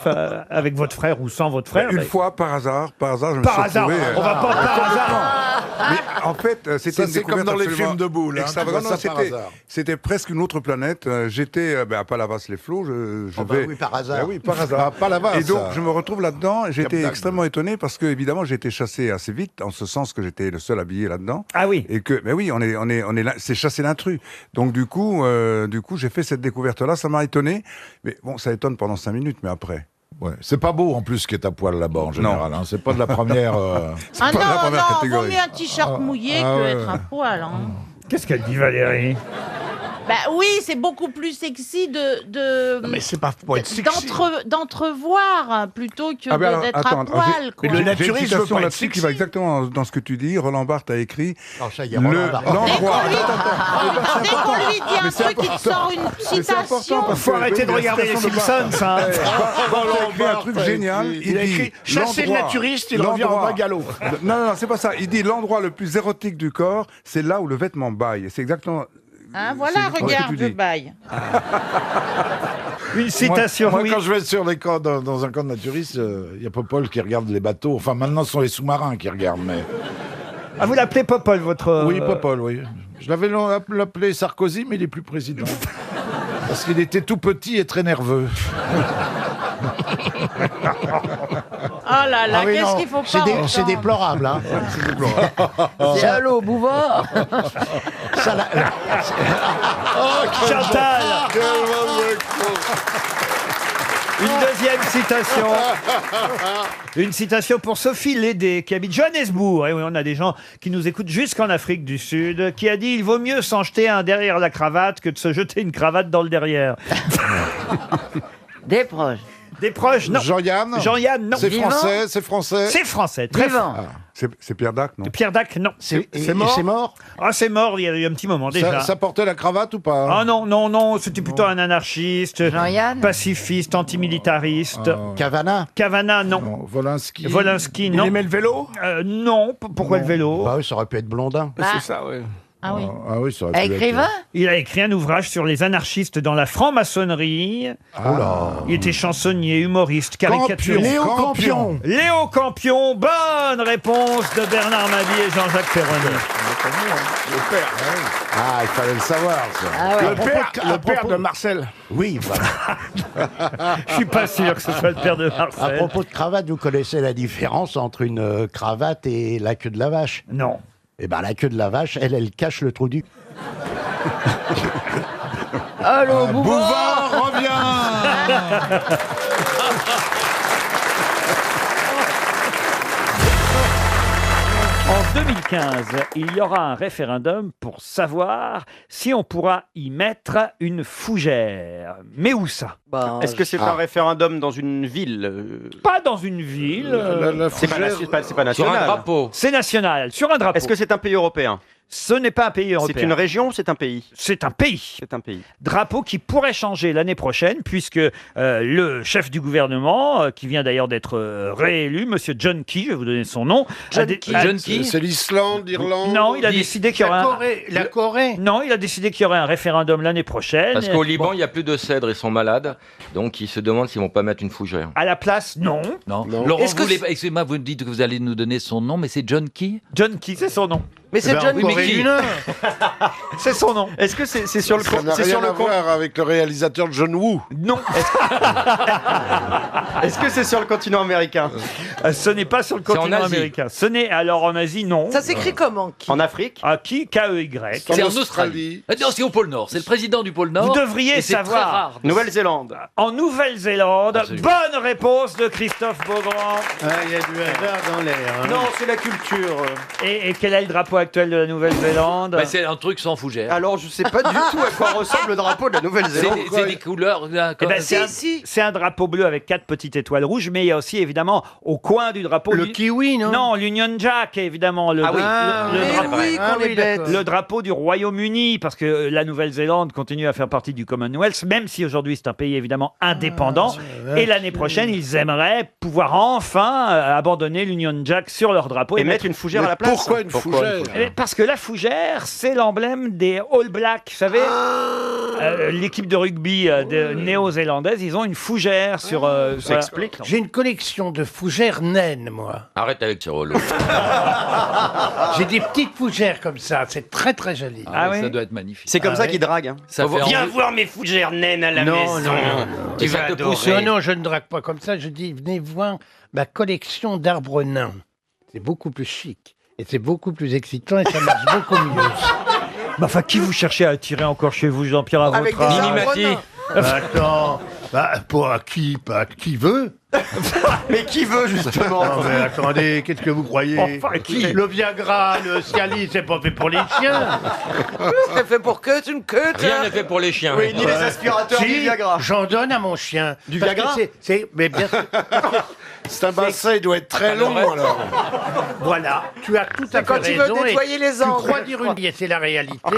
avec votre frère ou sans votre frère? Une fois, par hasard, je me Par suis hasard, retrouvé, on va pas par hasard. Mais en fait, c'était Ça, une c'est comme découverte dans les absolument films de boules, hein, extravagante. tu vois ça par hasard. C'était presque une autre planète. J'étais à Palavas-les-Flots. oui, par hasard. Oui, par hasard. Palavas. Et donc, je me retrouve là-dedans. J'étais Cap-d'Agde. extrêmement étonné parce que, évidemment, j'ai été chassé assez vite, en ce sens que j'étais le seul habillé là-dedans. Ah oui. Et que, mais oui, on est là, c'est chasser l'intrus. Donc, du coup, j'ai fait cette découverte-là. Ça m'a étonné. Mais bon, ça étonne pendant 5 minutes, mais après. Ouais. C'est pas beau en plus qui est à poil là-bas en général. Hein. C'est pas de la première. Ah pas la non, première vaut catégorie. mieux un t-shirt mouillé que être à poil. Hein. Qu'est-ce qu'elle dit, Valérie? Bah oui, c'est beaucoup plus sexy Non, mais c'est pas pour être sexy. d'entrevoir hein, plutôt que Ah ben alors, d'être attends, à poil. Mais quoi. le J'ai une naturiste veut citation pas être là-dessus qui sexy. va exactement dans ce que tu dis. Roland Barthes a écrit ça y est, Roland Barthes. l'endroit. Dès qu'on lui dit un Mais c'est truc, il te sort une citation. Faut arrêter de regarder les Simpsons, hein. Barthes a écrit un truc génial. Il a écrit « Chasser le naturiste, il revient en bas galop ». Non, c'est pas ça. Il dit l'endroit le plus érotique du corps, c'est là où le vêtement baille. C'est exactement. Hein, voilà, c'est exactement ce que regarde tu le dis. bail. Une citation, Moi, oui. quand je vais sur les camps, dans un camp de naturistes, il y a Popol qui regarde les bateaux. Enfin, maintenant, ce sont les sous-marins qui regardent, mais... Ah, vous l'appelez Popol, votre... Oui, Popol, oui. Je l'avais appelé Sarkozy, mais il est plus président. Parce qu'il était tout petit et très nerveux. Oh là là, Ah oui, qu'est-ce non, qu'il faut pas c'est entendre. déplorable, hein. C'est allô, Bouvard. Ça, Chantal. Une deuxième citation. Une citation pour Sophie Lédé, qui habite Johannesburg. Et oui, on a des gens qui nous écoutent jusqu'en Afrique du Sud, qui a dit « Il vaut mieux s'en jeter un derrière la cravate que de se jeter une cravate dans le derrière. » Des proches. Des proches, non. Jean-Yann Jean-Yann, non. C'est Vivant français, c'est français. C'est français, très Vivant. fort. C'est Pierre Dac, non? Pierre Dac, non. c'est mort. Ah, c'est mort il y a eu un petit moment déjà. Ça portait la cravate ou pas? Ah non, c'était plutôt un anarchiste, Jean-Yann. pacifiste, antimilitariste. Cavana. Cavana, non. Non, Volinsky. Volinsky, Il non. aimait le vélo. Non, pourquoi le vélo? Bah oui, ça aurait pu être Blondin. C'est ça, oui. Ah oui. Ah oui, ça aurait pu être- Écrivain. Il a écrit un ouvrage sur les anarchistes dans la franc-maçonnerie. Il était chansonnier, humoriste, caricaturiste. Léo Campion. Léo Campion, bonne réponse de Bernard Mabie et Jean-Jacques Perroni. Ah, il fallait le savoir, ça. Ah ouais. Le père de Marcel. Oui, voilà. Je suis pas sûr que ce soit le père de À Marcel. propos de cravate, vous connaissez la différence entre une cravate et la queue de la vache? Non. Eh ben, la queue de la vache, elle cache le trou du... Allô, Bouvard. Bouvard revient. En 2015, il y aura un référendum pour savoir si on pourra y mettre une fougère. Mais où ça? Est-ce que c'est un référendum dans une ville Pas dans une ville. La C'est pas, fougère. c'est pas Sur un national. drapeau. C'est national, sur un drapeau. Est-ce que c'est un pays européen Ce n'est pas un pays européen. C'est une région ou c'est un pays? C'est un pays. C'est un pays. Drapeau qui pourrait changer l'année prochaine, puisque le chef du gouvernement, qui vient d'ailleurs d'être réélu, Monsieur John Key, je vais vous donner son nom. John Key. C'est l'Islande, l'Irlande. Non, il a décidé qu'il y aurait La Corée. Non, il a décidé qu'il y aurait un référendum l'année prochaine. Parce qu'au Liban, il n'y a plus de cèdres, ils sont malades. Donc, ils se demandent s'ils ne vont pas mettre une fougère. À la place, non. Non. Non. Laurent, Est-ce que excusez-moi, vous dites que vous allez nous donner son nom, mais c'est John Key? John Key, c'est son nom. Mais c'est John Key. C'est son nom. Est-ce que c'est sur le Ça n'a rien à voir avec le réalisateur John Woo. Non. Est-ce que c'est sur le continent américain? Ce n'est pas sur le continent Asie. américain. Ce n'est alors en Asie, non. Ça s'écrit comment? En Afrique? Ah, qui? K-E-Y. C'est en Australie. Non, c'est au pôle Nord. C'est le président du pôle Nord. Vous devriez et c'est très savoir. rare. Nouvelle-Zélande. En Nouvelle-Zélande. Absolument. Bonne réponse de Christophe Beaugrand. Il y a du hasard dans l'air. hein. Non, c'est la culture. Et quel est le drapeau actuel de la Nouvelle-Zélande? Bah, c'est un truc sans fougère. Alors, je sais pas du tout à quoi ressemble le drapeau de la Nouvelle-Zélande. C'est des couleurs. Là, Eh ben, comme- c'est un drapeau bleu avec 4 petites étoiles rouges, mais il y a aussi évidemment au coin du drapeau Le kiwi, non? Non, l'Union Jack, évidemment. Le, Ah oui. le drapeau du Royaume-Uni, parce que la Nouvelle-Zélande continue à faire partie du Commonwealth, même si aujourd'hui c'est un pays évidemment indépendant. Et l'année prochaine, ils aimeraient pouvoir enfin abandonner l'Union Jack sur leur drapeau Et mettre une fougère à la place. Pourquoi une fougère? Parce que la fougère, c'est l'emblème des All Blacks, vous savez, l'équipe de rugby néo-zélandaise, ils ont une fougère sur... Ça explique. J'ai une collection de fougères naines, moi. Arrête avec ce rôle. J'ai des petites fougères comme ça, c'est très très joli. Ah oui. Ça doit être magnifique. C'est comme ça oui. qu'ils draguent. Hein. Ça fait Viens envie. voir mes fougères naines à la Non, maison. non, non. Tu vas te pousser. Non, non, je ne drague pas comme ça. Je dis, venez voir ma collection d'arbres nains. C'est beaucoup plus chic. Et c'est beaucoup plus excitant et ça marche beaucoup mieux. Bah, enfin, qui vous cherchez à attirer encore chez vous, Jean-Pierre, à Avec votre des âge? arbres nains. Attends, pour qui? Pas qui veut? Mais qui veut, justement? Non, mais attendez, qu'est-ce que vous croyez? Enfin, qui? Le Viagra, le Cialis, c'est pas fait pour les chiens. C'est fait pour que tu ne que Rien n'est fait pour les chiens. Oui, ni les aspirateurs, ni le Si, Viagra. j'en donne à mon chien. Du Parce Viagra que mais bien sûr. C'est un bassin, il doit être très long alors. Voilà, tu as tout à fait quand tu veux raison. et nettoyer les tu angles. crois dire une... C'est la réalité.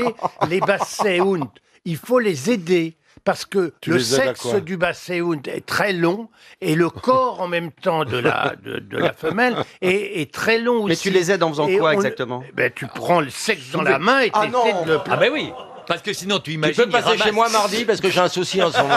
Les basséounds, il faut les aider. Parce que Tu le les aides à sexe quoi? du basséoun est très long et le corps en même temps de la femelle est très long aussi. Mais tu les aides en faisant Et quoi on- exactement? Ben, tu prends le sexe dans la main et tu Ah non. essaies de le Ah ben oui. Parce que sinon, tu Tu imagines. peux passer chez moi mardi parce que j'ai un souci en ce moment.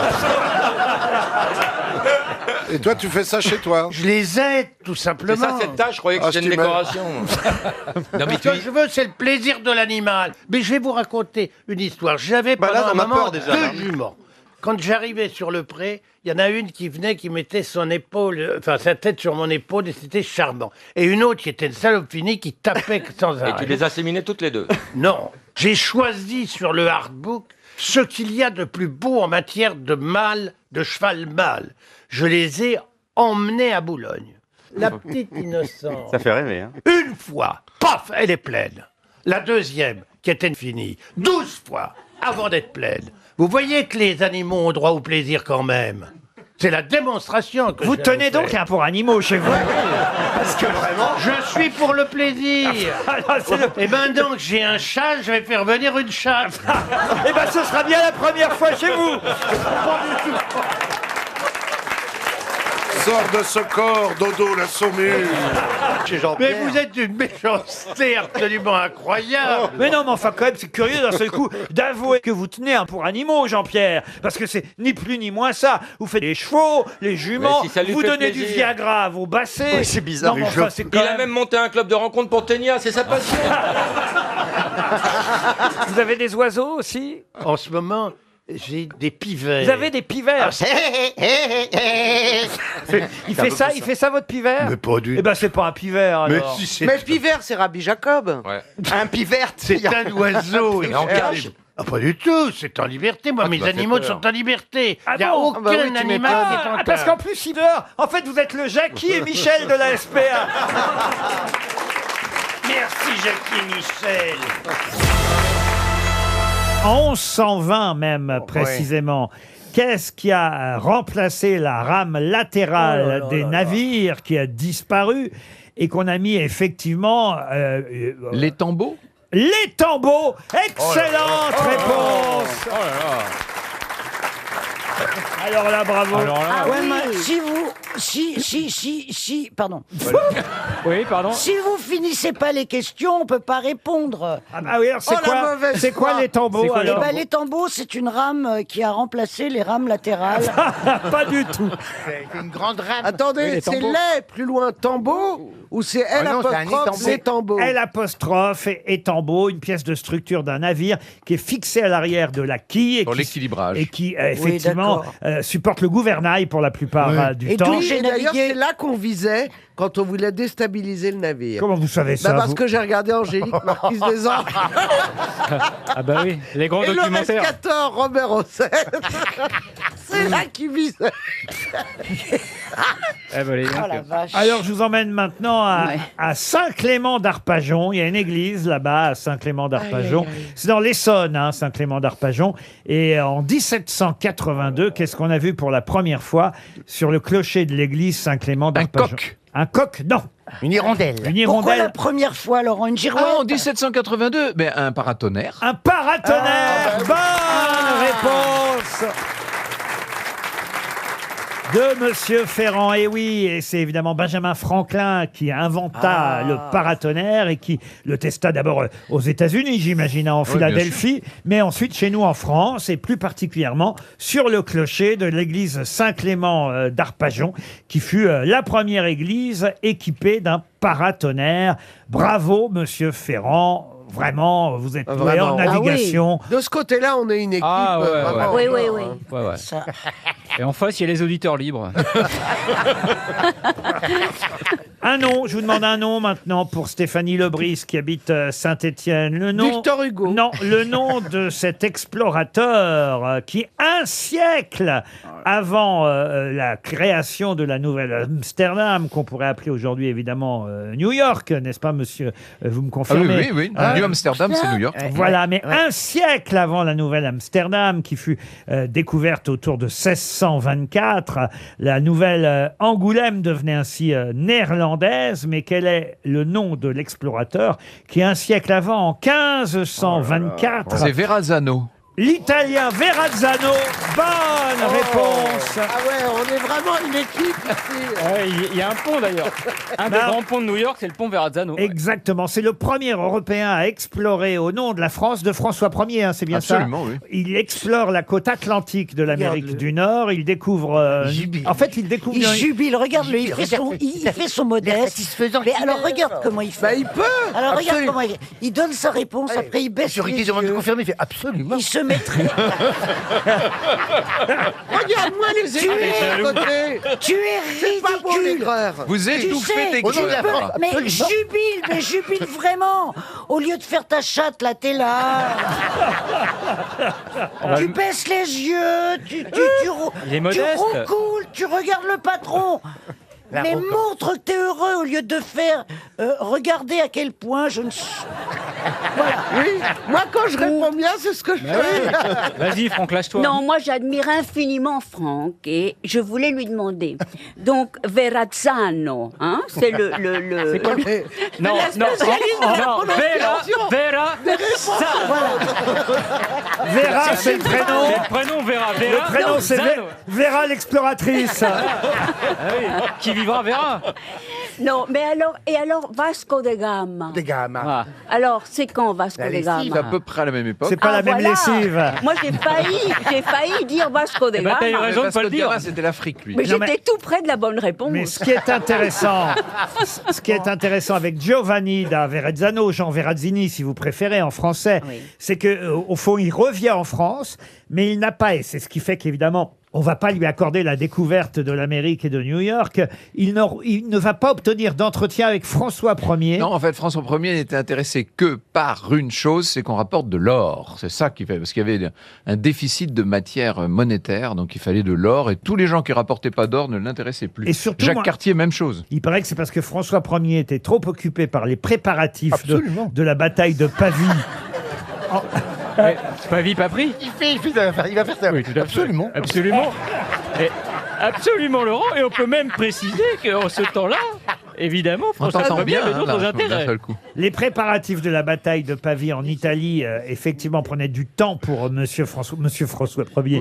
Et toi, tu fais ça chez toi? Je les aide, tout C'est simplement. ça cette tâche, je croyais que Ah, c'était une je t'imagine. décoration. Non, mais Ce que je veux, c'est le plaisir de l'animal. Mais je vais vous raconter une histoire. J'avais Bah là, pendant on un a moment peur déjà, hein. 2 juments. Quand j'arrivais sur le pré, il y en a une qui venait, qui mettait son épaule, enfin sa tête sur mon épaule, et c'était charmant. Et une autre qui était une salope finie, qui tapait sans Et arrêt. tu les as séminés toutes les deux. Non, j'ai choisi sur le hardbook ce qu'il y a de plus beau en matière de mâle, de cheval mâle. Je les ai emmenés à Boulogne. La petite innocente. Ça fait rêver, hein. Une fois, paf, elle est pleine. La deuxième, qui était finie, 12 fois avant d'être pleine. Vous voyez que les animaux ont droit au plaisir quand même. C'est la démonstration que Vous je tenez viens de donc faire. un pour animaux chez vous? Parce que vraiment, je suis pour le plaisir. Et maintenant que j'ai un chat, je vais faire venir une chatte. Eh ben, ce sera bien la première fois chez vous. Sors de ce corps, Dodo, la saumure. Mais vous êtes une méchanceté absolument incroyable. Mais non, mais enfin, quand même, c'est curieux d'un seul coup d'avouer que vous tenez un pour animaux, Jean-Pierre. Parce que c'est ni plus ni moins ça. Vous faites les chevaux, les juments, Mais si ça lui vous fait donnez du plaisir. Viagra à vos bassets. Oui, c'est bizarre, Non, mais mais enfin, je- c'est Il quand a même monté un club de rencontre pour Ténia, c'est sa passion. Vous avez des oiseaux aussi? En ce moment, j'ai des pivets. Vous avez des pivers? Il fait ça, votre pivert? Mais pas du Eh ben, c'est pas un pivert, Mais alors. si, c'est Mais Pivert, c'est Rabbi Jacob. Ouais. Un pivert, c'est un oiseau. Mais en cage. Ah, pas du tout, c'est en liberté. Moi, mes tu m'as fait animaux peur. sont en liberté. Ah Il n'y a bon? aucun bah oui, tu animal m'étonnes. qui est en Parce cage. qu'en plus, il dehors. En fait, vous êtes le Jackie et Michel de la SPA. Merci, Jackie Michel. En 1120 même, précisément. Qu'est-ce qui a remplacé la rame latérale des navires qui a disparu et qu'on a mis effectivement... Les tombeaux? Létambeau. Excellente réponse. Oh là là. Alors là, bravo. Ouais, mais pardon. Oui, pardon. Si vous finissez pas les questions, on peut pas répondre. Ah oui, alors c'est quoi les tambours Eh alors ben, les tambours, c'est une rame qui a remplacé les rames latérales. Pas du tout. C'est une grande rame. Attendez, c'est les plus loin tambour ou c'est L apostrophe les tambours? L apostrophe et tambour, une pièce de structure d'un navire qui est fixée à l'arrière de la quille Pour l'équilibrage. et qui effectivement supporte le gouvernail pour la plupart du Et temps. d'ailleurs, c'est là qu'on visait quand on voulait déstabiliser le navire. Comment vous savez ça Parce vous que j'ai regardé Angélique, Marquise des Anges. Ah bah oui, les grands Et documentaires. le rescateur Robert Hossein. C'est là qu'il visait. Eh ben, les Oh gars, la vache. Alors, je vous emmène maintenant à Saint-Clément d'Arpajon. Il y a une église là-bas, à Saint-Clément d'Arpajon. C'est dans l'Essonne, hein, Saint-Clément d'Arpajon. Et en 1782, qu'est-ce qu'on a vu pour la première fois sur le clocher de l'église Saint-Clément d'Arpajon? coq. Un coq, non. Une hirondelle. Une Pourquoi hirondelle. la première fois, Laurent? Une girouette? Ah, en 1782, mais un paratonnerre. Un paratonnerre. Bonne réponse de Monsieur Ferrand. Et oui, et c'est évidemment Benjamin Franklin qui inventa le paratonnerre et qui le testa d'abord aux États-Unis, j'imagine, en Philadelphie, mais ensuite chez nous en France et plus particulièrement sur le clocher de l'église Saint-Clément d'Arpajon, qui fut la première église équipée d'un paratonnerre. Bravo, Monsieur Ferrand. Vraiment, vous êtes doué en navigation. De ce côté-là, on est une équipe. Ah, ouais, vraiment. Oui, oui, oui. Ouais. Et en face, il y a les auditeurs libres. Un nom, je vous demande un nom maintenant pour Stéphanie Lebris qui habite Saint-Étienne. Le nom, Victor Hugo. Non, le nom de cet explorateur qui, un siècle avant la création de la nouvelle Amsterdam, qu'on pourrait appeler aujourd'hui évidemment New York, n'est-ce pas, monsieur? Vous me confirmez? Oui. New Amsterdam, c'est New York. Voilà, mais un siècle avant la nouvelle Amsterdam, qui fut découverte autour de 1624, la nouvelle Angoulême devenait ainsi néerlandaise. Mais quel est le nom de l'explorateur qui, un siècle avant, en 1524... C'est Verrazzano. L'italien Verrazzano. Bonne réponse. Ah ouais, on est vraiment une équipe ici. Il y a un pont d'ailleurs. Un des grands ponts de New York, c'est le pont Verrazzano. Exactement, c'est le premier Européen à explorer au nom de la France, de François Ier, hein, c'est bien Absolument, ça. oui. Il explore la côte atlantique de l'Amérique du Nord, il découvre... En fait, il découvre... Il jubile, regarde-le, il fait son modeste. Satisfaisant. Mais alors regarde comment il fait. Bah, il peut. Alors regarde Absolument. comment il donne sa réponse, après il baisse Sur les Ricky demande de yeux. confirmer, il fait absolument. Il se mettrait... Regarde-moi les Tu équipes es- à côté. Tu es C'est pas bon, ridicule. l'aigreur. Vous Tu étouffez sais, des au nom de la France. mais jubile vraiment. Au lieu de faire ta chatte, là, t'es là. Tu baisses les yeux, tu Il est modeste. roucoules, tu regardes le patron. Mais montre que t'es heureux au lieu de faire regardez à quel point je ne suis... Oui, moi quand je réponds bien, c'est ce que je fais. Vas-y, Franck, lâche-toi. Non, moi j'admire infiniment Franck et je voulais lui demander. Donc Verrazzano, hein, c'est le. C'est quoi Non, Vera. Vera, c'est le prénom. C'est le prénom Vera. Le prénom, c'est Vera l'exploratrice. Ah oui, qui vivra Vera. Non, mais alors Vasco de Gama. Des gamins. Alors c'est quand Vasco La de lessive, Gama? C'est à peu près à la même époque. C'est pas la même voilà. lessive. Moi j'ai failli dire Vasco de Eh ben, t'as eu Gama. raison de pas le dire. C'était l'Afrique, lui. Mais Non, j'étais tout près de la bonne réponse. Mais ce qui est intéressant avec Giovanni da Verrazzano, Jean Verrazzini si vous préférez en français, c'est que au fond il revient en France, mais il n'a pas, et c'est ce qui fait qu'évidemment on va pas lui accorder la découverte de l'Amérique et de New York, il ne va pas obtenir d'entretien avec François Ier. Non, en fait, François Ier n'était intéressé que par une chose, c'est qu'on rapporte de l'or. C'est ça qui fait, parce qu'il y avait un déficit de matière monétaire, donc il fallait de l'or, et tous les gens qui rapportaient pas d'or ne l'intéressaient plus. Et surtout, Jacques moi- Cartier, même chose. Il paraît que c'est parce que François Ier était trop occupé par les préparatifs de la bataille de Pavie. Pas vie, pas pris. Il va faire ça. Oui, tout à fait. Absolument. Absolument. Et absolument, Laurent. Et on peut même préciser qu'en ce temps-là, Évidemment, On François t'entend Ier bien avait hein, d'autres là, intérêts. d'un seul coup. Les préparatifs de la bataille de Pavie en Italie, effectivement, prenaient du temps pour Monsieur François Ier. Monsieur François Ier.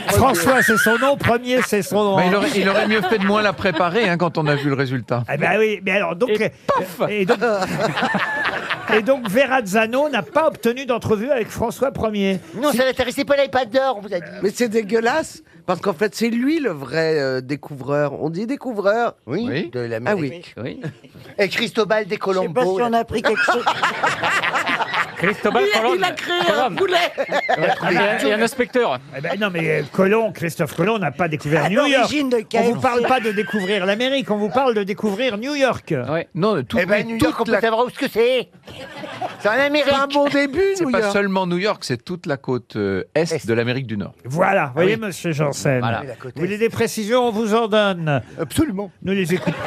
François, c'est son nom. Premier, c'est son nom. Bah, il aurait mieux fait de moins la préparer hein, quand on a vu le résultat. Ah ben oui, mais alors donc et donc Verrazzano n'a pas obtenu d'entrevue avec François Ier. Non, ça n'intéressait pas l'iPad d'or, on vous a dit. Mais c'est dégueulasse, parce qu'en fait, c'est lui le vrai découvreur. On dit découvreur Oui. de l'Amérique. Ah oui. Et Cristobal des Colombo. Je sais pas si on a appris quelque chose. Cristobal Colon. Il a créé un poulet. Et un inspecteur. Eh ben non, mais Christophe Colomb n'a pas découvert À New York. l'origine de On KFC. vous parle pas de découvrir l'Amérique, on vous parle de découvrir New York. Non, Eh ben, New York, on peut savoir où ce que c'est. C'est en Amérique. C'est un bon début, C'est New pas York. seulement New York, c'est toute la côte est de l'Amérique du Nord. Voilà, vous voyez, oui. monsieur Janssen. Voilà. Vous voulez des précisions, on vous en donne. Absolument. Nous les écoutons.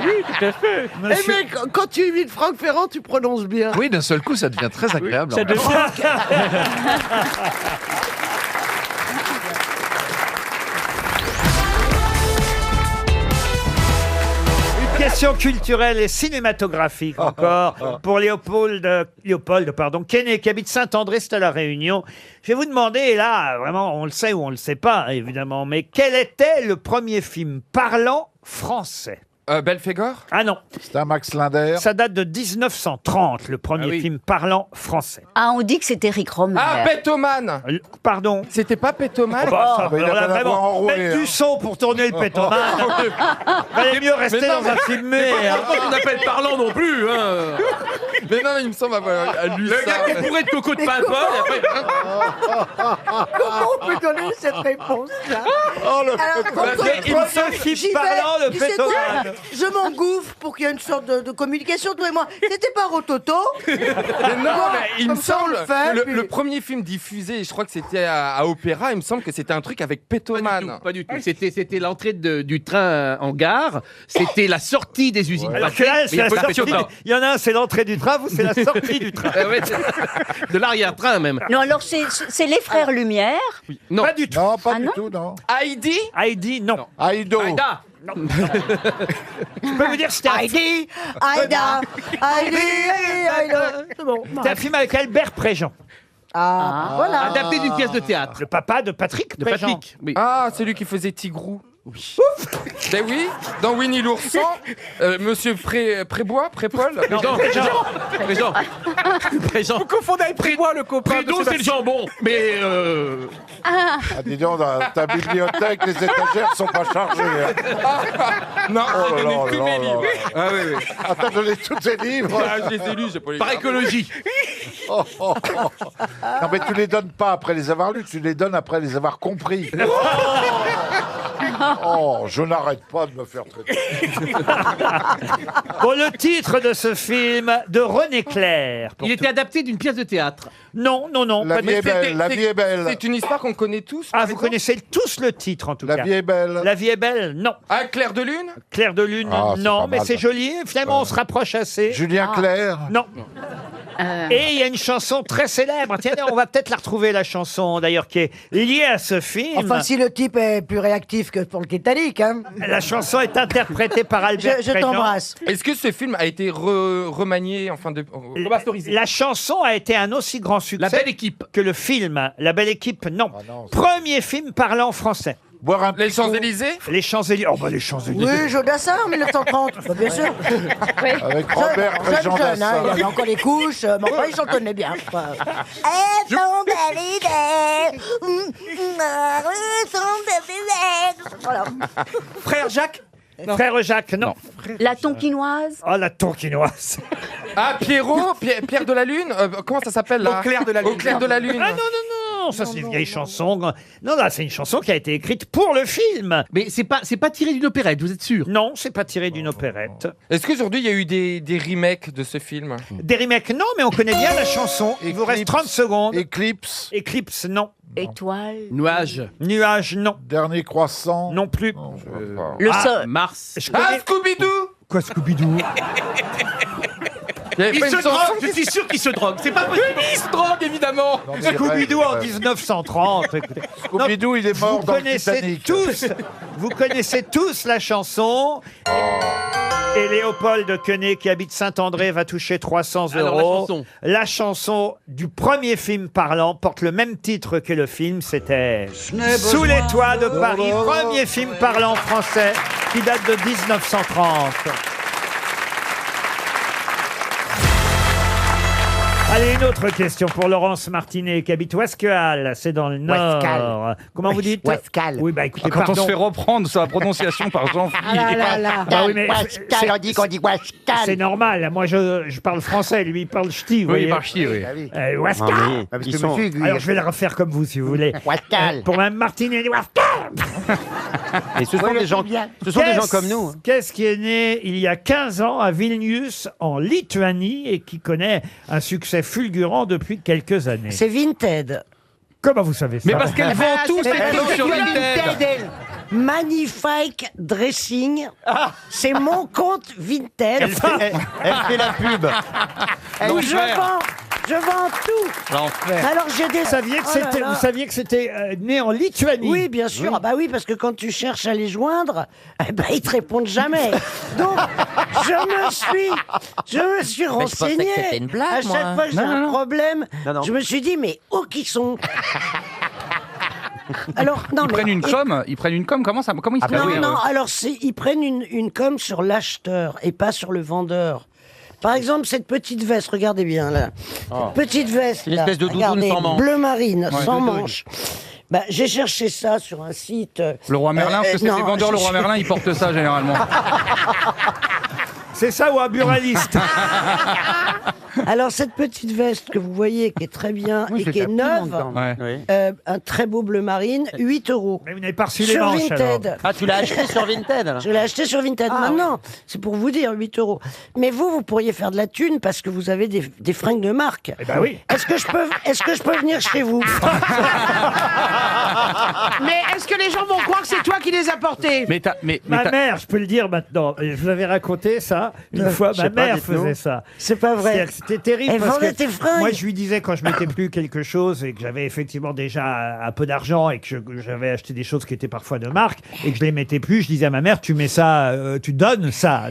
Oui, tout à fait. Monsieur- Eh mec, quand tu imites Franck Ferrand, tu prononces bien. Oui, d'un seul coup, ça devient très agréable. Ça en vrai. devient... Une question culturelle et cinématographique encore pour Léopold Quesnay, qui habite Saint-André, c'est à La Réunion. Je vais vous demander, et là, vraiment, on le sait ou on le sait pas, évidemment, mais quel était le premier film parlant français? Belphégor? Ah non. C'est un Max Linder. Ça date de 1930, le premier film parlant français. Ah, on dit que c'était Rick Romer. Ah, Pétoman! Pardon? C'était pas Pétoman? Oh, bah, ça, il a alors là, pas la voix vraiment, enrouée, mettre hein. du son pour tourner le pétoman. Valait mieux rester Mais non, dans un film muet. C'est hein. pas qu'on appelle parlant non plus, hein. Mais non, il me semble avoir lu ça. Le gars qui pourrait être coco de pimpin, et après... Comment on peut donner cette réponse-là Oh, le il me semble... Film parlant, le Tu sais quoi pétoman. Je m'engouffre pour qu'il y ait une sorte de communication, toi et moi. C'était pas Rototo. Mais non, mais il me Comme ça, on semble le fait, que puis- le premier film diffusé, je crois que c'était à Opéra, il me semble que c'était un truc avec Pétoman. Pas du tout. C'était l'entrée du train en gare. C'était la sortie des usines. Alors que là, Patrick, c'est mais la il y a pas de sortie. Pétoman. Il y en a un, c'est l'entrée du train, vous, c'est la sortie du train. Ouais, de l'arrière-train même. Non, alors c'est les frères Lumière. Non. Pas du tout. Non, pas Ah du non tout, non. Heidi? Heidi, non. Aido. Aïda. Je peux vous dire, c'était un, Heidi, Aïda, Heidi, Aïda. C'est bon. c'était un film avec Albert Préjean, Ah, voilà. Adapté d'une pièce de théâtre. le papa de Patrick De Préjean. Patrick. Oui. Ah, c'est lui qui faisait Tigrou. Oui. Ben oui, dans Winnie l'ourson, Monsieur Prébois, Prépaul. Présent. Vous confondez avec Prébois, le copain de Prédon, c'est le Sébastien. jambon. Mais Ah, dis donc, dans ta bibliothèque, les étagères sont pas chargées. hein. Non, Oh j'ai là donné là tous là mes là livres. là. Ah oui, oui. Ah, t'as donné tous tes livres. Ah, je les ai lus, j'ai pas les par écologie. Oh, oh, oh. Non, mais tu les donnes pas après les avoir lus, tu les donnes après les avoir compris. Oh, je n'arrête pas de me faire traiter. Bon, le titre de ce film de René Clair. Il était adapté d'une pièce de théâtre. Non, non, non. La pas vie du- est belle, la vie est belle. C'est une histoire qu'on connaît tous. Ah, par vous exemple connaissez tous le titre en tout La cas. vie est belle. La vie est belle, non. Ah, Clair de Lune? Clair de lune, Ah, c'est non, pas mais mal, c'est ça. joli. Finalement, on se rapproche assez. Julien Clerc. Non. Et il y a une chanson très célèbre. Tiens, on va peut-être la retrouver, la chanson, d'ailleurs, qui est liée à ce film. Enfin, si le type est plus réactif que pour le Titanic, hein. La chanson est interprétée par Albert Je Préjean. t'embrasse. Est-ce que ce film a été remanié, enfin, remasterisé? La chanson a été un aussi grand succès La belle équipe. que le film. La belle équipe, non. Premier film parlant français. Boire un Les picot. Champs-Élysées? Les Champs-Élysées. Oh, bah, les Champs-Élysées. Oui, Jodassin, en 1930, bah, bien sûr. Avec Robert Préjean Jeune, hein, il Dassin. avait encore les couches, mais enfin, il chantonnait bien. quoi. Voilà. Frère Jacques. Frère Jacques, non. La Tonkinoise. Oh, la Tonkinoise. Ah, Pierrot? Pierre de la Lune? Comment ça s'appelle là? Au clair de la lune. Au clair de la Lune. Ah non, non, non, ça c'est une vieille chanson. Non, là, c'est une chanson qui a été écrite pour le film. Mais c'est pas tiré d'une opérette, vous êtes sûr? Non, c'est pas tiré d'une opérette. Est-ce qu'aujourd'hui il y a eu des remakes de ce film? Des remakes, non, mais on connaît bien la chanson. Il vous reste 30 secondes. Eclipse. Eclipse, non. Étoile. Nuage. Nuage, non. Dernier croissant. Non plus. Le Ah, sol. Mars. Je Ah, connais- Scooby-Doo! Quoi, Scooby-Doo Il se drogue, je suis sûr qu'il se drogue. C'est pas possible. Il se drogue, évidemment. Scooby-Doo en 1930. Écoutez. Scooby-Doo, il est mort Vous dans le connaissez Titanic. vous connaissez tous la chanson. Et Léopold de Quenet, qui habite Saint-André, va toucher 300 €. Alors, la chanson. La chanson du premier film parlant porte le même titre que le film. C'était Sous les toits de Paris, premier film parlant français qui date de 1930. Allez, une autre question pour Laurence Martinet, qui habite Ouasquehal, c'est dans le Nord. Ouasquehal. Comment vous dites Ouasquehal. Oui, bah écoutez, Quand on pardon. se fait reprendre sa prononciation par Jean-Philippe. Ah là là. Bah oui, mais Ouasquehal, on dit qu'on dit Ouasquehal. c'est normal. Moi, je parle français, lui, il parle ch'ti. vous Oui, il voyez. parle ch'ti, oui. Ouasquehal. Ah, parce que monsieur, lui, Alors, je vais la refaire comme vous, si vous voulez. Ouasquehal. Pour Mme Martinet, Ouasquehal. Et ce sont des gens comme nous. hein. Qu'est-ce qui est né il y a 15 ans à Vilnius, en Lituanie, et qui connaît un succès fulgurant depuis quelques années? C'est Vinted. Comment vous savez ça? Mais parce qu'elle vend tout, c'est c'est tout sur Vinted. Magnifique dressing. C'est mon compte Vinted. Elle fait la pub. Où je vends tout. L'enfer. Alors j'ai des. Vous saviez que Oh là c'était, là. vous saviez que c'était né en Lituanie? Oui, bien sûr. Ah bah oui, parce que quand tu cherches à les joindre, eh ben, ils te répondent jamais. Donc, je me suis renseigné. que c'était une blague, à chaque moi. fois que j'ai un problème, Non. je me suis dit, mais où qu'ils sont? Alors, non, Ils prennent une com. Ils prennent une com. Comment ils se Non, débrouillent, non, eux alors ils prennent une com sur l'acheteur et pas sur le vendeur. Par exemple, cette petite veste, regardez bien là. Cette petite veste, Une là, espèce de doudoune regardez, sans manches. bleu marine, Ouais. sans manches. Bah, j'ai cherché ça sur un site. Le roi Merlin, parce que c'est non, les vendeurs je- le roi Merlin, ils portent ça généralement. C'est ça ou un buraliste? Alors, cette petite veste que vous voyez, qui est très bien Oui, et c'est qui est la pub, en neuve, temps. Ouais. un très beau bleu marine, 8 €. Mais vous n'avez pas reçu les Sur manches, Vinted. alors. Ah, tu l'as acheté sur Vinted alors Je l'ai acheté sur Vinted. Maintenant, c'est pour vous dire, 8 €. Mais vous pourriez faire de la thune parce que vous avez des fringues de marque. Eh ben oui. Est-ce que je peux venir chez vous? Mais est-ce que les gens vont croire que c'est toi qui les as portés? Ma mère, je peux le dire maintenant, je vous avais raconté ça une fois, je ma sais pas, mère dites-nous. faisait ça. C'est pas vrai. C'est-à-dire que c'était terrible. Elle parce vendait que tes fringues. moi, je lui disais quand je mettais plus quelque chose et que j'avais effectivement déjà un peu d'argent et que j'avais acheté des choses qui étaient parfois de marque et que je les mettais plus, je disais à ma mère, tu mets ça, tu donnes ça.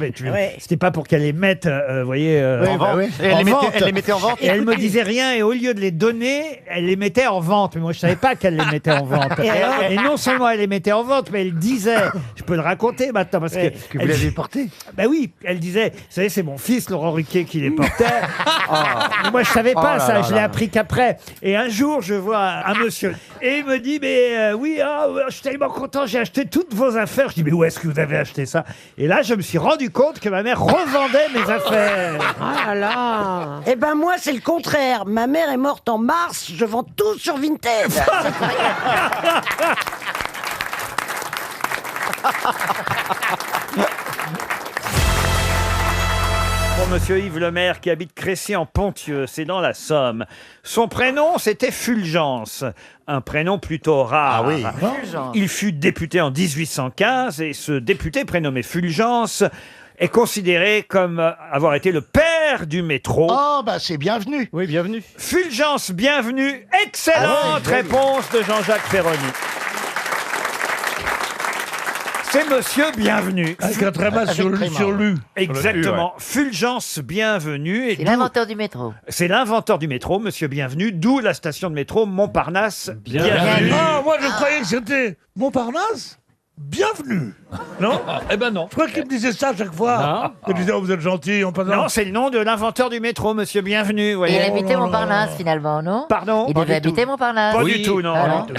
Ouais. C'était pas pour qu'elle les mette, vous voyez, En vente. Et elle les mettait en vente. Et elle me disait rien et au lieu de les donner, elle les mettait en vente. Mais moi, je savais pas qu'elle les mettait en vente. Et alors Et non seulement elle les mettait en vente, mais elle disait, je peux le raconter maintenant parce que vous elle- l'avez porté. Ben oui, elle disait, vous savez, c'est mon fils Laurent Ruquier qui les portait. Mais moi, je savais pas Oh là ça, là je l'ai là. appris qu'après. Et un jour, je vois un monsieur et il me dit, mais oui, je suis tellement content, j'ai acheté toutes vos affaires. Je dis, mais où est-ce que vous avez acheté ça? Et là, je me suis rendu compte que ma mère revendait mes affaires. Ah là là. Eh ben moi, c'est le contraire. Ma mère est morte en mars, je vends tout sur Vinted. Pour monsieur Yves Lemaire qui habite Crécy en Ponthieu, c'est dans la Somme. Son prénom, c'était Fulgence. Un prénom plutôt rare. Ah oui. Il fut député en 1815 et ce député prénommé Fulgence est considéré comme avoir été le père du métro. Oh, bah c'est bienvenu. Oui, bienvenue. Fulgence, bienvenue. Excellente réponse de Jean-Jacques Perroni. C'est monsieur Bienvenu. Avec un tréma sur lui. Exactement. Fulgence Bienvenu. C'est l'inventeur du métro. C'est l'inventeur du métro, monsieur Bienvenu, d'où la station de métro Montparnasse. Bienvenue. Ah, moi je croyais que c'était Montparnasse. Bienvenue. Non? Eh ben non. Je crois qu'il me disait ça à chaque fois. Il disait, oh, vous êtes gentil, on passe. Non, c'est le nom de l'inventeur du métro, monsieur Bienvenu. Vous Et il voyez. habitait Montparnasse finalement, non? Pardon? Il devait habiter Montparnasse. Pas du tout, non. Ah non. non.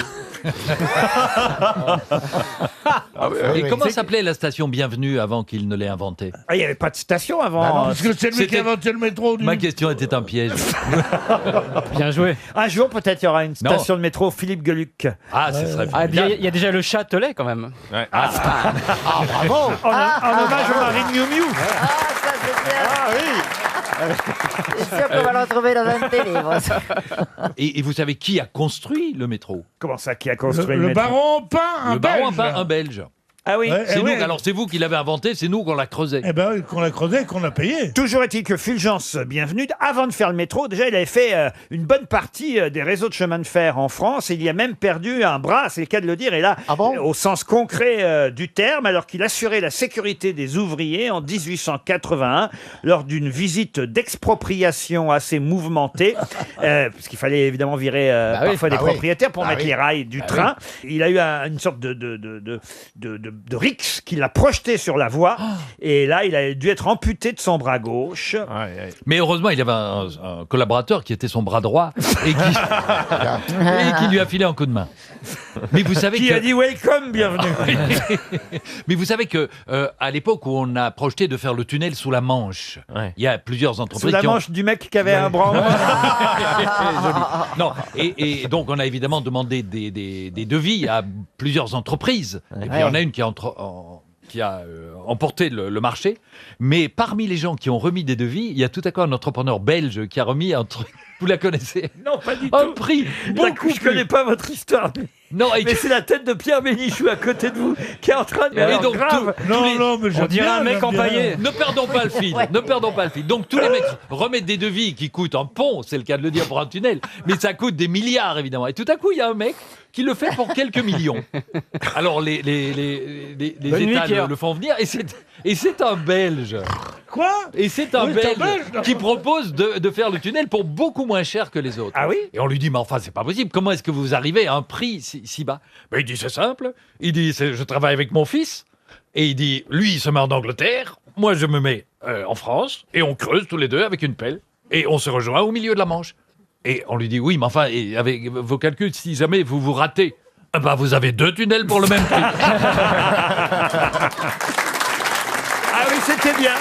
Et comment s'appelait la station Bienvenue avant qu'il ne l'ait inventée? Ah, il n'y avait pas de station avant. Parce que c'est lui qui a inventé le métro. Ma question était un piège. Bien joué. Un jour, peut-être, il y aura une station de métro Philippe Gueluc. Ah, ce serait Ah, bien. il y a déjà le Châtelet quand même. Bravo. En hommage au Marine Miu Miu. Ah, ça c'est bien. Ah oui. Je suis sûr qu'on va le retrouver dans un de tes livres. Et vous savez qui a construit le métro? Comment ça, qui a construit le Le métro? baron Pain, un Le baron Belge. un Belge. Ah oui. C'est nous, alors c'est vous qui l'avez inventé, c'est nous qu'on l'a creusé. Eh ben, qu'on l'a creusé, qu'on l'a payé. Toujours est-il que Fulgence Bienvenue, avant de faire le métro, déjà il avait fait une bonne partie des réseaux de chemin de fer en France. Il y a même perdu un bras, c'est le cas de le dire, et là, au sens concret du terme, alors qu'il assurait la sécurité des ouvriers en 1881, lors d'une visite d'expropriation assez mouvementée, parce qu'il fallait évidemment virer parfois des propriétaires pour mettre les rails du train. Il a eu une sorte de rixe qui l'a projeté sur la voie, et là, il a dû être amputé de son bras gauche. Mais heureusement, il avait un collaborateur qui était son bras droit et qui lui a filé un coup de main. Mais vous savez qui a dit welcome, bienvenue. Mais vous savez que à l'époque où on a projeté de faire le tunnel sous la Manche, il y a plusieurs entreprises sous la Manche du mec qui avait un bras. Non, et donc on a évidemment demandé des devis à plusieurs entreprises. Et puis il y en a une qui a emporté le marché. Mais parmi les gens qui ont remis des devis, il y a tout à coup un entrepreneur belge qui a remis un truc. Vous la connaissez? Non, pas du tout. Un prix beaucoup je connais pas votre histoire. Non, mais c'est la tête de Pierre Bénichou à côté de vous qui est en train de... Et donc, mais on dirait un mec empaillé. Ne perdons pas le fil. Ne perdons pas le fil. Donc tous les mecs remettent des devis qui coûtent un pont, c'est le cas de le dire pour un tunnel, mais ça coûte des milliards évidemment. Et tout à coup, il y a un mec qui le fait pour quelques millions. Alors les États le font venir et c'est un Belge. Quoi? Et c'est un Belge qui propose de faire le tunnel pour beaucoup moins cher que les autres. Ah oui? Et on lui dit, mais enfin, c'est pas possible. Comment est-ce que vous arrivez à un prix si bas? Ben, il dit, c'est simple. Il dit, je travaille avec mon fils. Et il dit, lui, il se met en Angleterre. Moi, je me mets en France. Et on creuse tous les deux avec une pelle. Et on se rejoint au milieu de la Manche. Et on lui dit, oui, mais enfin, et avec vos calculs, si jamais vous vous ratez, ben, vous avez 2 tunnels pour le même prix. Ah oui, c'était bien.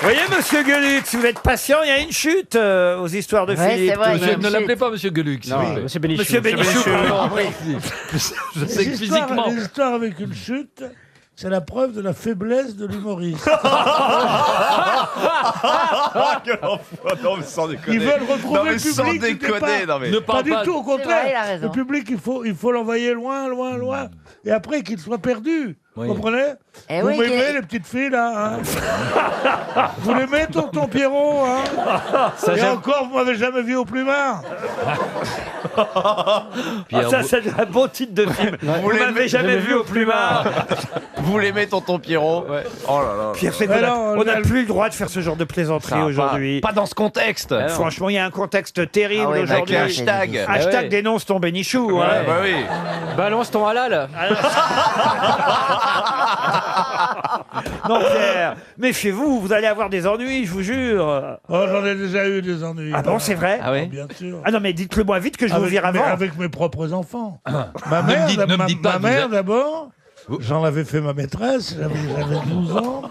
Vous voyez, monsieur Gueluc, si vous êtes patient, il y a une chute aux histoires de Philippe. C'est vrai, ne l'appelez pas monsieur Gueluc. Monsieur Bénichou. Monsieur Bénichou. Je sais que physiquement. Les histoires avec une chute, c'est la preuve de la faiblesse de l'humoriste. Non, mais sans déconner. Ils veulent retrouver Non, mais le sans public. déconner, non, mais- Ne Pas parle du pas- tout, au C'est vrai, il a contraire. raison. Le public, il faut l'envoyer loin, loin, loin. Et après, qu'il soit perdu. Oui. Vous comprenez? Eh Vous oui, m'aimez, qu'il- les petites filles, là, hein? Vous l'aimez, tonton Pierrot, hein? Et encore, vous m'avez jamais vu au plumard. Ça, c'est un bon titre de film. Vous m'avez jamais vu au plumard. Vous l'aimez, tonton Pierrot? Oh là là. Pierre, c'est Mais qu'on a- non, on n'a plus le droit de faire ce genre de plaisanterie aujourd'hui. Pas dans ce contexte. Franchement, il y a un contexte terrible Ah oui, bah, aujourd'hui. avec les hashtags. Hashtag Ah ouais. dénonce ton Bénichou. hein. Bah oui. Balance ton halal. Non, Pierre, méfiez-vous, vous allez avoir des ennuis, je vous jure. Oh, j'en ai déjà eu des ennuis. Ah bon, c'est vrai? Ah oui. Bien sûr. Ah non, mais dites-le moi vite que je vous vire avant. Avec mes propres enfants. Ma Ne me mère, dites- ne me ma- dites pas ma que vous mère êtes- d'abord, j'en avais fait ma maîtresse, j'avais 12 ans.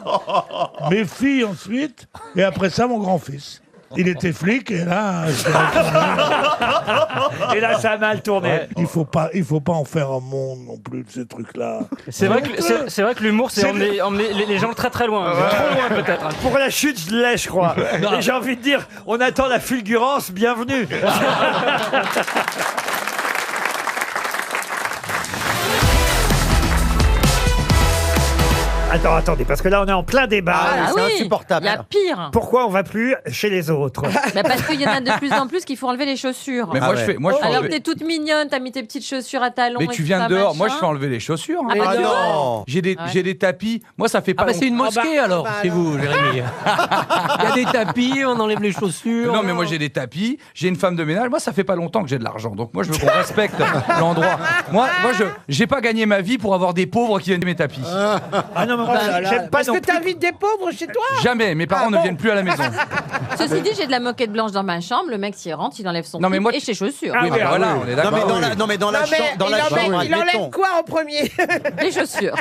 Mes filles ensuite, et après ça, mon grand-fils. Il était flic et là, Et là, ça a mal tourné. il faut pas en faire un monde non plus de ces trucs-là. C'est vrai que l'humour, c'est emmener les gens très très loin. Trop loin peut-être. Pour la chute, je l'ai, je crois. Et j'ai envie de dire, on attend la fulgurance, bienvenue. Attendez, parce que là, on est en plein débat. Ah, c'est oui, insupportable. il y a pire. Pourquoi on va plus chez les autres? Bah parce qu'il y en a de plus en plus qui font enlever les chaussures. Mais moi, je fais Alors que enlever- t'es toute mignonne, t'as mis tes petites chaussures à talons. Mais et tu tout viens ça, dehors. Moi, je machin. fais enlever les chaussures. Ah bah Ah dehors. non. J'ai des tapis. Moi, ça fait pas. Ah bah c'est une longtemps- mosquée alors, chez vous, Jérémy. Il y a des tapis, on enlève les chaussures. Non, mais moi j'ai des tapis, j'ai une femme de ménage. Moi, ça fait pas longtemps que j'ai de l'argent, donc moi je veux qu'on respecte l'endroit. Moi, je j'ai pas gagné ma vie pour avoir des pauvres qui viennent de mes tapis. Ah non, mais moi, j'aime pas Parce non que plus. t'invites des pauvres chez toi. Jamais, mes parents Ah ne bon viennent plus à la maison. Ceci dit, j'ai de la moquette blanche dans ma chambre. Le mec s'y rentre, il enlève son Non, mais slip moi, et ses chaussures. Ah Oui, oui, bah voilà, on est d'accord. Non, mais dans la chambre, il enlève admettons. quoi en premier? Les chaussures.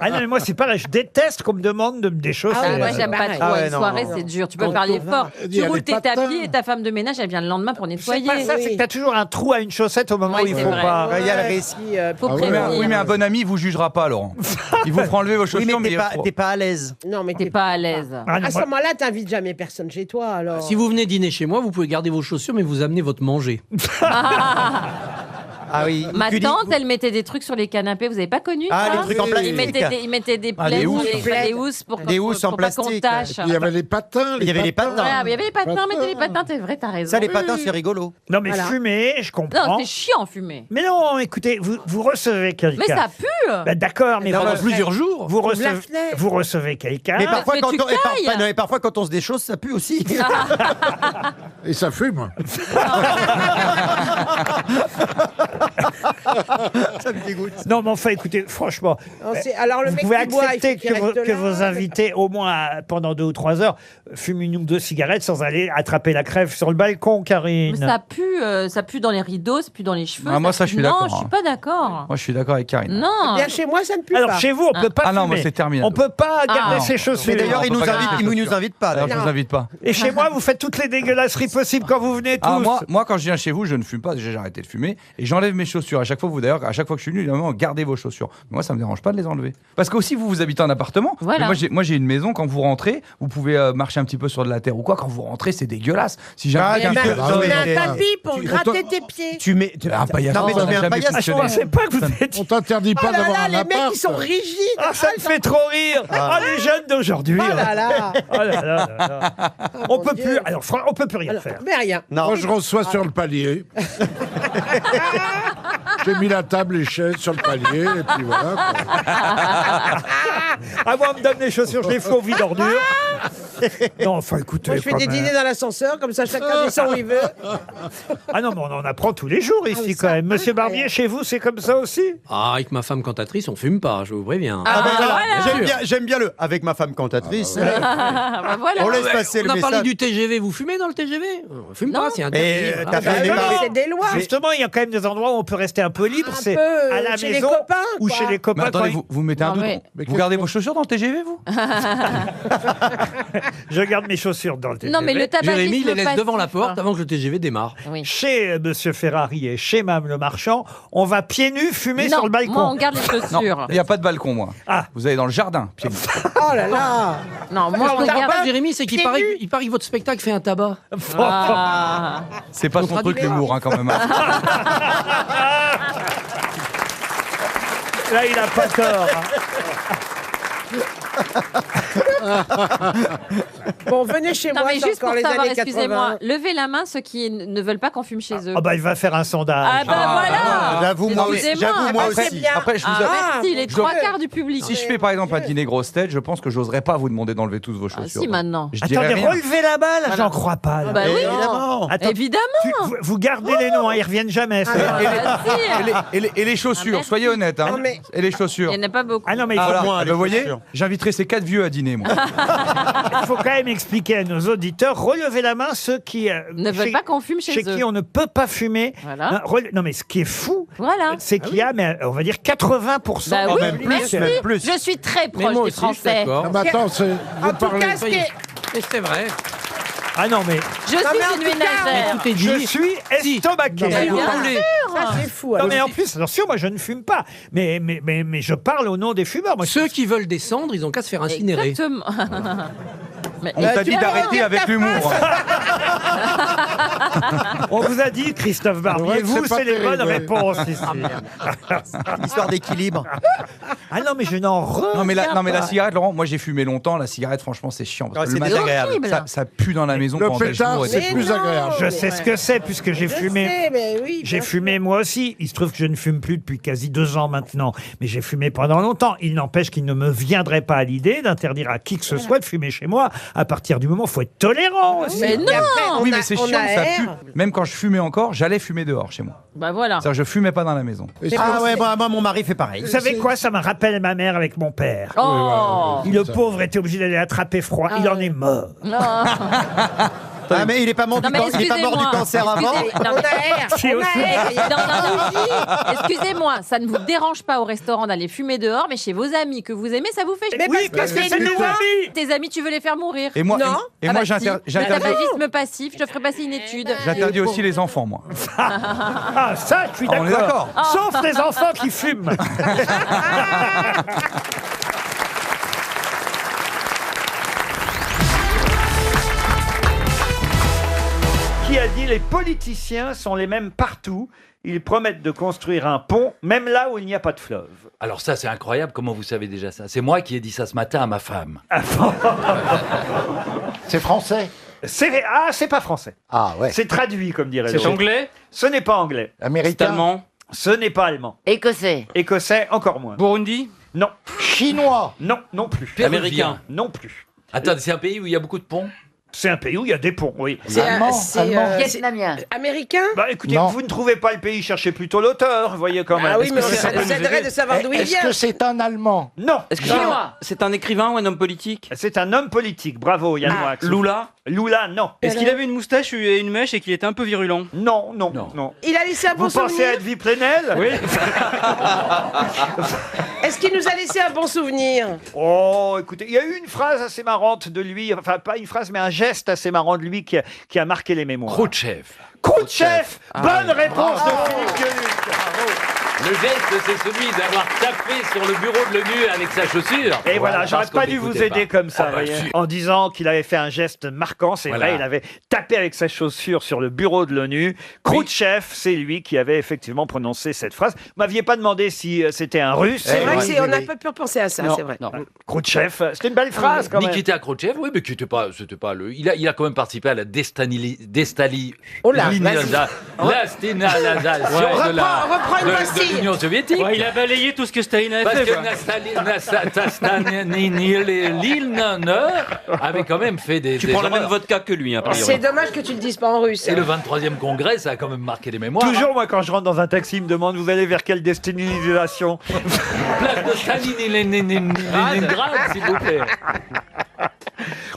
Ah non, mais moi, c'est pareil, je déteste qu'on me demande de me déchausser. Ah, moi, j'aime pas pareil. trop. Ah ouais, Une non, soirée, non. c'est dur. Tu peux Quand parler on fort. va- Tu il y a roules les tes patins. tapis et ta femme de ménage, elle vient le lendemain pour C'est nettoyer. pas ça, c'est que t'as toujours un trou à une chaussette au moment Ouais, où il c'est faut vrai. pas. Il y a le risque. Faut Oui, prévenir. mais un bon ami vous jugera pas, Laurent. Il vous fera enlever vos Oui, chaussures, mais mais t'es pas à l'aise. Non, mais T'es pas à l'aise. Ah non, À ce moi- moment-là, t'invites jamais personne chez toi, alors. Si vous venez dîner chez moi, vous pouvez garder vos chaussures, mais vous amenez votre manger. Ah oui. Ma Tu dis- tante, elle mettait des trucs sur les canapés, vous avez pas connu Ah, ça les trucs en plastique. Ils mettaient des Ah, des plaids, housses. des housses pour Des housses en pour pas qu'on plastique. tâche. Il y avait les patins. Il y avait les patins. Ouais, mais il y avait les patins, on mettait les patins, t'es vrai, t'as raison. Ça, les patins, c'est rigolo. Non, mais Voilà. fumer, je comprends. Non, c'est chiant, fumer. Mais non, écoutez, vous recevez quelqu'un. Mais ça pue Bah, d'accord, mais Pendant plusieurs jours. Vous Ouvre la recevez, fenêtre. vous recevez quelqu'un. Mais parfois, mais quand tu on, cailles. non, mais parfois, quand on se déchausse, ça pue aussi. Et ça fume. Ça me dégoûte. Non, mais enfin, écoutez, franchement, Non, alors, le vous mec pouvez qui boit, il accepter faut qu'il reste que là. vos invités, au moins pendant 2 ou 3 heures, fument une ou deux cigarettes sans aller attraper la crève sur le balcon, Karine. Mais ça pue dans les rideaux, ça pue dans les cheveux. Ah, moi, ça, pue- je suis d'accord, Non, je suis hein. pas d'accord. Moi, je suis d'accord avec Karine. Non. Bien chez moi, ça ne pue Alors, pas. chez vous, on peut pas Ah non, moi, fumer. c'est terminé. On peut pas garder Ah. ses chaussures. Mais d'ailleurs, on il peut nous pas invite, garder il les nous chaussures. invite pas. Alors, je d'ailleurs. vous invite pas. Et chez moi, vous faites toutes les dégueulasseries possibles quand vous venez tous. Ah, moi, quand je viens chez vous, je ne fume pas. Déjà, j'ai arrêté de fumer et j'enlève mes chaussures. À chaque fois, d'ailleurs, à chaque fois que je suis venu, évidemment, gardez vos chaussures. Mais moi, ça me dérange pas de les enlever. Parce que aussi, vous habitez en appartement. Voilà. Mais moi, j'ai une maison. Quand vous rentrez, vous pouvez marcher un petit peu sur de la terre ou quoi. Quand vous rentrez, c'est dégueulasse. Si Mais jamais ben, quelqu'un- tu mets ouais. un tapis pour Tu- gratter tes pieds. Tu mets. Un paillasson, Non, mais ça tu n'a mets un jamais paillasson. Je fonctionné. pensais pas que vous étiez... On t'interdit pas Oh là d'avoir là, un les appart. mecs, ils sont rigides. Ah, ça me fait trop rire. Ah, les jeunes d'aujourd'hui. Oh là là. Oh là là là là. On mon peut Dieu. plus. Alors, on peut plus rien faire. Mais rien. Moi, je reçois sur le palier. J'ai mis la table, les chaises sur le palier, et puis voilà. quoi. Ah, moi, on me donne les chaussures, je les fous au vide ordure. Non, enfin, écoutez. Moi, je fais quand des même. dîners dans l'ascenseur, comme ça, chacun descend où il veut. Ah non, mais on en apprend tous les jours ici, mais quand ça, même. Monsieur incroyable. Barbier, chez vous, c'est comme ça aussi? Ah, avec ma femme cantatrice, on fume pas, je vous préviens. Ah, ben voilà. voilà. J'aime bien le. Avec ma femme cantatrice. Ah, bah voilà. On laisse passer On le a parlé message. du TGV, vous fumez dans le TGV? On fume Non. pas, c'est interdit. Mais voilà. t'as fait Ah, des non, marques. c'est des lois. Justement, il y a quand même des endroits où on peut rester un peu libre. Un C'est peu, à la chez les maison copains, ou quoi. chez les Mais copains. attendez, quand vous mettez un Non, doute. mais- Vous gardez vos chaussures dans le TGV, vous Je garde mes chaussures dans le TGV. Non, mais le tabagisme Jérémy, il les laisse passif, devant la porte hein. avant que le TGV démarre. Oui. Chez Monsieur Ferrari et chez Mme Le Marchand, on va pieds nus fumer Non, sur le balcon. moi, on garde les Non, chaussures. il n'y a pas de balcon, moi. Ah. Vous allez dans le jardin, pieds nus. Oh là là. Non, moi, Ce on que je comprends garde... pas, Jérémy, c'est qu'il Pieds paraît, nus. il paraît que votre spectacle fait un tabac. Ah. C'est pas son truc, l'humour, hein, quand même. Là, il a pas tort. hein. Bon, venez chez Non, moi, mais c'est juste pour encore les savoir, années excusez-moi, 80. levez la main ceux qui ne veulent pas qu'on fume chez eux. Ah bah, il va faire un sondage. Ah bah voilà. J'avoue, moi aussi. Excusez-moi. J'avoue, moi Après, aussi. bien. Après, je vous Ah, merci, les je- 3/4 du public. Si je fais par exemple un dîner grosse tête, je pense que j'oserais pas vous demander d'enlever toutes vos Ah, chaussures. si, maintenant. Je dirais Attendez, rien. relevez la balle, Voilà. j'en crois pas. là. Bah oui. Évidemment. Attends, Évidemment. vous gardez les noms, hein, ils reviennent jamais. ça. Bah, si. Et les chaussures, merci. soyez honnêtes. Hein. Non, mais- Et les chaussures. Il n'y en a pas beaucoup. Ah non, mais il Ah, faut, voilà. moins, Ah, les bah, vous voyez, chaussures. j'inviterai ces 4 vieux à dîner, moi. il faut quand même expliquer à nos auditeurs, relevez la main ceux qui Ne veulent pas qu'on fume chez eux. qui on ne peut pas fumer. Voilà. Hein, non, mais ce qui est fou, Voilà. c'est qu'il y a, mais, on va dire 80%. Bah oui, même plus, merci. même plus. Je suis très Mais proche moi des aussi, je suis Français. d'accord. Ah, mais attends, En vous tout parlez. cas, ce qui est- Mais c'est vrai. Ah non, mais Je suis mais en une tout cas, ménagère. Tout est dit. je suis estomaqué. Mais Vous bien parlez. Ça, c'est fou. Non, alors. mais en plus, attention, moi je ne fume pas. Mais je parle au nom des fumeurs. Moi, Ceux qui veulent descendre, ils ont qu'à se faire incinérer. Exactement. Mais- On t'a dit tu d'arrêter vas avec l'humour. on vous a dit, Christophe Barbier, Ouais, vous, c'est pas c'est les terrible, bonnes ouais. réponses ici. Histoire d'équilibre. Ah non, mais je n'en reviens Non mais, la pas. cigarette, Laurent, moi j'ai fumé longtemps, la cigarette franchement c'est chiant. Parce Ah, que c'est le matin, désagréable. ça pue dans la maison Le pendant des pétard, jours. et c'est tout. plus non. agréable. Je sais ce que c'est puisque j'ai Je fumé. sais, mais oui. J'ai bien fumé moi aussi. Il se trouve que je ne fume plus depuis quasi 2 ans maintenant. Mais j'ai fumé pendant longtemps. Il n'empêche qu'il ne me viendrait pas à l'idée d'interdire à qui que ce soit de fumer chez moi. À partir du moment où il faut être tolérant aussi. Mais non. Et après, on Oui a- mais c'est on chiant, ça aère. pue. Même quand je fumais encore, j'allais fumer dehors chez moi. Bah voilà. C'est-à-dire je fumais pas dans la maison. Ah ouais, moi, mon mari fait pareil. Vous savez quoi? Ça me rappelle ma mère avec mon père. Oh. Le pauvre était obligé d'aller attraper froid. Il en est mort. Non. Ah mais il est pas mort, Non, mais il est pas mort du excusez-moi. cancer avant. Excusez- non, On mais- aère. Si, On aussi. aère. Non. Excusez-moi, ça ne vous dérange pas au restaurant d'aller fumer dehors, mais chez vos amis que vous aimez, ça vous fait Mais Oui, parce que c'est nos amis. Tes amis, tu veux les faire mourir. Et moi, Non. et Ah moi bah si. Le j'interdis tabagisme passif, je te ferai passer une étude. j'interdis aussi les enfants, moi. Ah, ça, je suis Ah, on est d'accord. d'accord. Sauf les enfants qui fument. Qui qui a dit « Les politiciens sont les mêmes partout. Ils promettent de construire un pont, même là où il n'y a pas de fleuve. » Alors ça, c'est incroyable. Comment vous savez déjà ça? C'est moi qui ai dit ça ce matin à ma femme. C'est français. C'est pas français. Ah ouais. C'est traduit, comme dirait C'est l'autre. anglais? Ce n'est pas anglais. Américain. Allemand? Ce n'est pas allemand. Écossais. Écossais, encore moins. Burundi? Non. Chinois. Non, non plus. Américain? Non plus. Attends, c'est un pays où il y a beaucoup de ponts? C'est un pays où il y a des ponts, oui. Vietnamien. Américain? Bah écoutez, Non. vous ne trouvez pas le pays, cherchez plutôt l'auteur, vous voyez quand même. Ah oui, mais Est-ce que ça peut on nous s'aiderait aider de savoir d'où il Est-ce vient. que c'est un Allemand? Non. Est-ce que Chinois. c'est un écrivain ou un homme politique? C'est un homme politique, bravo Yann Moix. Lula? Lula, non. Est-ce qu'il avait une moustache et une mèche et qu'il était un peu virulent? Non, non, non. Il a laissé un bon Vous pensez souvenir. à Edwy Plenel? Oui. Est-ce qu'il nous a laissé un bon souvenir? Oh, écoutez, il y a eu une phrase assez marrante de lui, enfin pas une phrase, mais un geste assez marrant de lui qui a marqué les mémoires. Khrouchtchev. Khrouchtchev. Bonne réponse de Bravo. Philippe Gueluc. Le geste, c'est celui d'avoir tapé sur le bureau de l'ONU avec sa chaussure. Et voilà, j'aurais parce qu'on pas dû vous n'écoutait aider pas. comme ça, Ah bah, voyez. si. En disant qu'il avait fait un geste marquant, c'est Voilà. vrai, il avait tapé avec sa chaussure sur le bureau de l'ONU. Khrouchtchev, c'est lui qui avait effectivement prononcé cette phrase. Vous m'aviez pas demandé si c'était un Russe. C'est vrai Oui, qu'on a oui. pas pu penser à ça, Non, c'est vrai. non. Khrouchtchev, c'était une belle phrase quand même. Nikita Khrouchtchev, oui, mais qui c'était pas le. Il a quand même participé à la Oh là, déstalinisation Ouais. de la Reprends une de pastille. l'Union soviétique. Ouais, il a balayé tout ce que Staline avait Parce fait. que quoi. Nastalinine avait quand même fait des. Tu des prends la même horreurs. vodka que lui, a priori. C'est dommage que tu le dises pas en russe. Et le 23e congrès, ça a quand même marqué les mémoires. Toujours, moi, quand je rentre dans un taxi, il me demande vous allez vers quelle destinilisation? Place de Stalingrad, s'il vous plaît.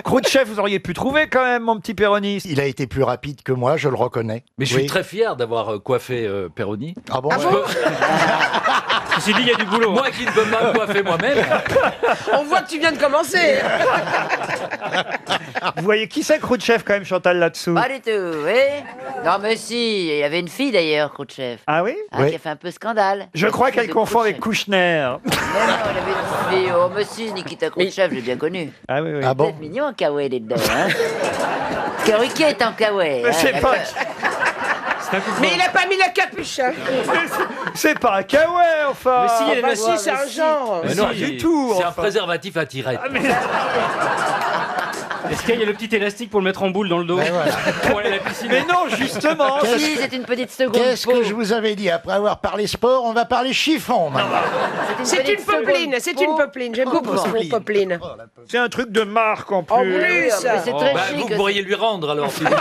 Khrouchtchev, vous auriez pu trouver quand même, mon petit péroniste. Il a été plus rapide que moi, je le reconnais. Mais je Oui. suis très fier d'avoir coiffé Perroni. Ah bon? Ceci dit, il y a du boulot. Moi qui ne peux pas me coiffer moi-même. On voit que tu viens de commencer. Vous voyez qui c'est Khrouchtchev quand même, Chantal, là-dessous? Pas du tout, oui. Non, mais si, il y avait une fille d'ailleurs, Khrouchtchev. Ah oui? Qui a fait un peu scandale. Je crois qu'elle de confond avec Khrouchtchev. Kouchner. Non, elle avait une fille. Oh, mais si, Nikita Khrouchtchev, j'ai bien connu. Ah oui, oui. Ah bon? C'est mignon, Kawaii, les dedans, hein. Karuki est en Kawaii. Mais c'est pas, Mais il a pas mis la capuche. Hein. c'est pas un kawaii, enfin. Mais si, il y a Bah Mais si, c'est un genre. Mais non, pas du tout. C'est un enfin. préservatif à tirer. Ah, mais- Est-ce qu'il y a le petit élastique pour le mettre en boule dans le dos? Pour aller à la piscine? Mais non, justement. Si, c'est une petite seconde. Qu'est-ce que je vous avais dit? Après avoir parlé sport, on va parler chiffon maintenant. C'est une popeline, c'est une popeline. J'aime beaucoup ce mot popeline. C'est un truc de marque en plus. En plus. Mais c'est très Bah, chic. vous pourriez lui rendre alors. Si vous voulez.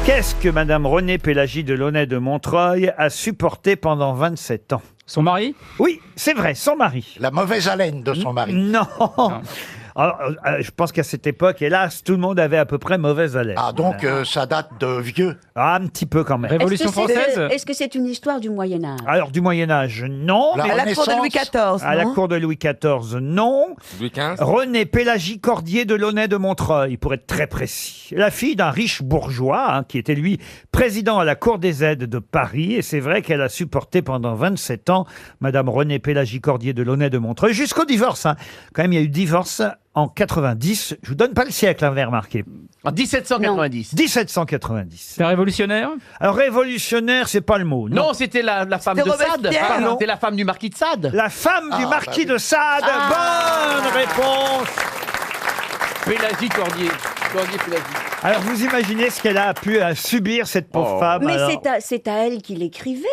Qu'est-ce que Madame Renée Pélagie de Launay de Montreuil a supporté pendant 27 ans? Son mari? Oui, c'est vrai, son mari. La mauvaise haleine de son mari. Non. Alors, je pense qu'à cette époque, hélas, tout le monde avait à peu près mauvaise haleine. Ah, donc ça date de vieux. Ah, un petit peu quand même. Révolution française? Est-ce que c'est une histoire du Moyen-Âge? Alors, du Moyen-Âge, non. La mais À la cour de Louis XIV. à la non cour de Louis XIV, non. Louis XV? Renée Pélagie Cordier de Launay de Montreuil, pour être très précis. La fille d'un riche bourgeois, qui était lui président à la Cour des aides de Paris. Et c'est vrai qu'elle a supporté pendant 27 ans Madame Renée Pélagie Cordier de Launay de Montreuil, jusqu'au divorce. Quand même, il y a eu divorce en 90. Je vous donne pas le siècle, vous avez remarqué. En 1790. 1790. C'est un révolutionnaire? Alors, révolutionnaire, c'est pas le mot. Non. Non, c'était la femme C'était de Robespierre. Sade. Pardon. C'était la femme du marquis de Sade. La femme du marquis de Sade. Bonne réponse. Pélagie Cordier. Cordier Pélagie. Alors, vous imaginez ce qu'elle a pu subir, cette pauvre femme. Mais alors. c'est à elle qu'il écrivait.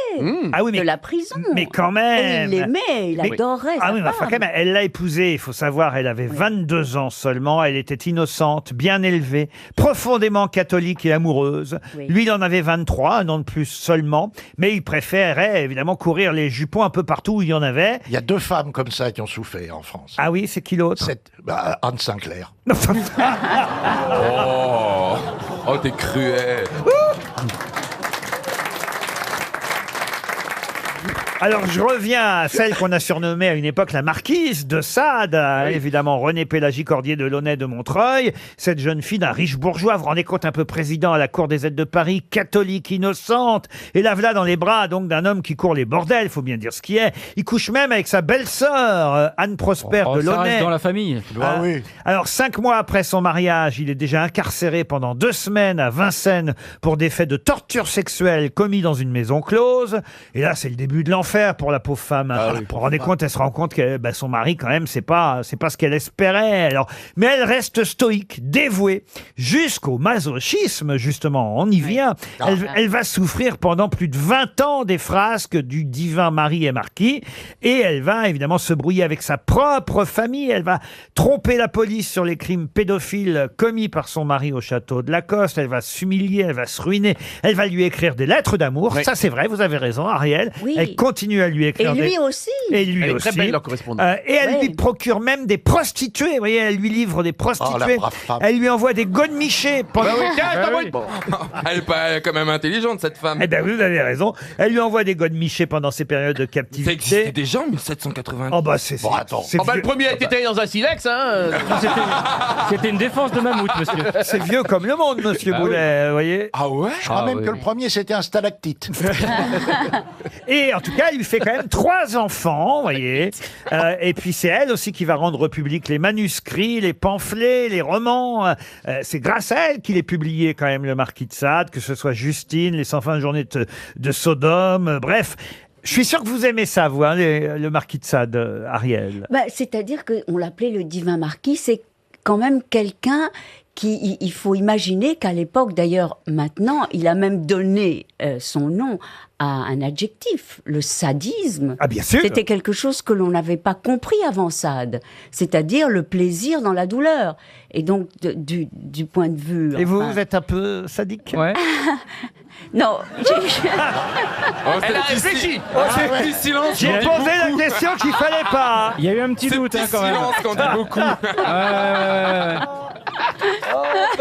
Ah oui, De mais, la prison. mais quand Et même. il l'aimait, il Mais- adorait Ah sa oui, mais enfin, femme. quand même, elle l'a épousé, il faut savoir, elle avait 22 ans seulement, elle était innocente, bien élevée, profondément catholique et amoureuse. Oui. Lui, il en avait 23, un an de plus seulement, mais il préférait évidemment courir les jupons un peu partout où il y en avait. Il y a 2 femmes comme ça qui ont souffert en France. Ah oui, c'est qui l'autre? Anne Sinclair. Oh, t'es cruel. Alors, je reviens à celle qu'on a surnommée à une époque la marquise de Sade. Évidemment, Renée Pélagie-Cordier de Launay de Montreuil. Cette jeune fille d'un riche bourgeois, vous vous rendez compte, un peu président à la cour des aides de Paris, catholique, innocente. Et la voilà dans les bras donc d'un homme qui court les bordels, faut bien dire ce qui est. Il couche même avec sa belle-sœur, Anne Prosper de Ça Launay. reste dans la famille. Ah, alors, 5 mois après son mariage, il est déjà incarcéré pendant 2 semaines à Vincennes pour des faits de torture sexuelle commis dans une maison close. Et là, c'est le début de l'enfer pour la pauvre femme. Vous vous rendez compte, elle se rend compte que son mari, quand même, c'est pas ce qu'elle espérait. Alors, mais elle reste stoïque, dévouée, jusqu'au masochisme, justement. On y vient. Elle va souffrir pendant plus de 20 ans des frasques du divin mari et marquis. Et elle va évidemment se brouiller avec sa propre famille. Elle va tromper la police sur les crimes pédophiles commis par son mari au château de Lacoste. Elle va s'humilier, elle va se ruiner. Elle va lui écrire des lettres d'amour. Ça, c'est vrai, vous avez raison, Ariel. Oui. Elle continue à lui écrire. Et lui aussi. Et lui Elle est aussi. très belle, leur correspondance. Et elle lui procure même des prostituées. Vous voyez, elle lui livre des prostituées. brave femme. Elle lui envoie des godemichés. Bah oui, tiens, t'as oui. Elle est pas quand même intelligente, cette femme. Eh bien, vous avez raison. Elle lui envoie des godemichés pendant ses périodes de Ça existait captivité. déjà en 1780. Oh bah c'est Bon, attends. c'est Oh bah, le vieux. premier a été taillé dans un silex, hein. C'était une défense de mammouth, monsieur. C'est vieux comme le monde, monsieur Boulet, vous voyez. Ah ouais? Je crois même que le premier, c'était un stalactite. Et en tout cas, elle lui fait quand même 3 enfants, vous voyez. Et puis c'est elle aussi qui va rendre public les manuscrits, les pamphlets, les romans. C'est grâce à elle qu'il est publié quand même le Marquis de Sade, que ce soit Justine, les 100 fins de journée de Sodome, bref. Je suis sûr que vous aimez ça, vous, hein, le Marquis de Sade, Ariel. Bah, c'est-à-dire qu'on l'appelait le divin marquis, c'est quand même quelqu'un qui, il faut imaginer qu'à l'époque, d'ailleurs maintenant, il a même donné son nom à un adjectif, le sadisme. Ah bien sûr. C'était quelque chose que l'on n'avait pas compris avant Sade, c'est-à-dire le plaisir dans la douleur. Et donc, du point de vue... Et vous, enfin, vous êtes un peu sadique? Ouais. Non, Elle a réfléchi. Du silence. J'ai posé la question qu'il fallait pas. Il y a eu un petit doute, hein, quand même. silence qu'on dit beaucoup.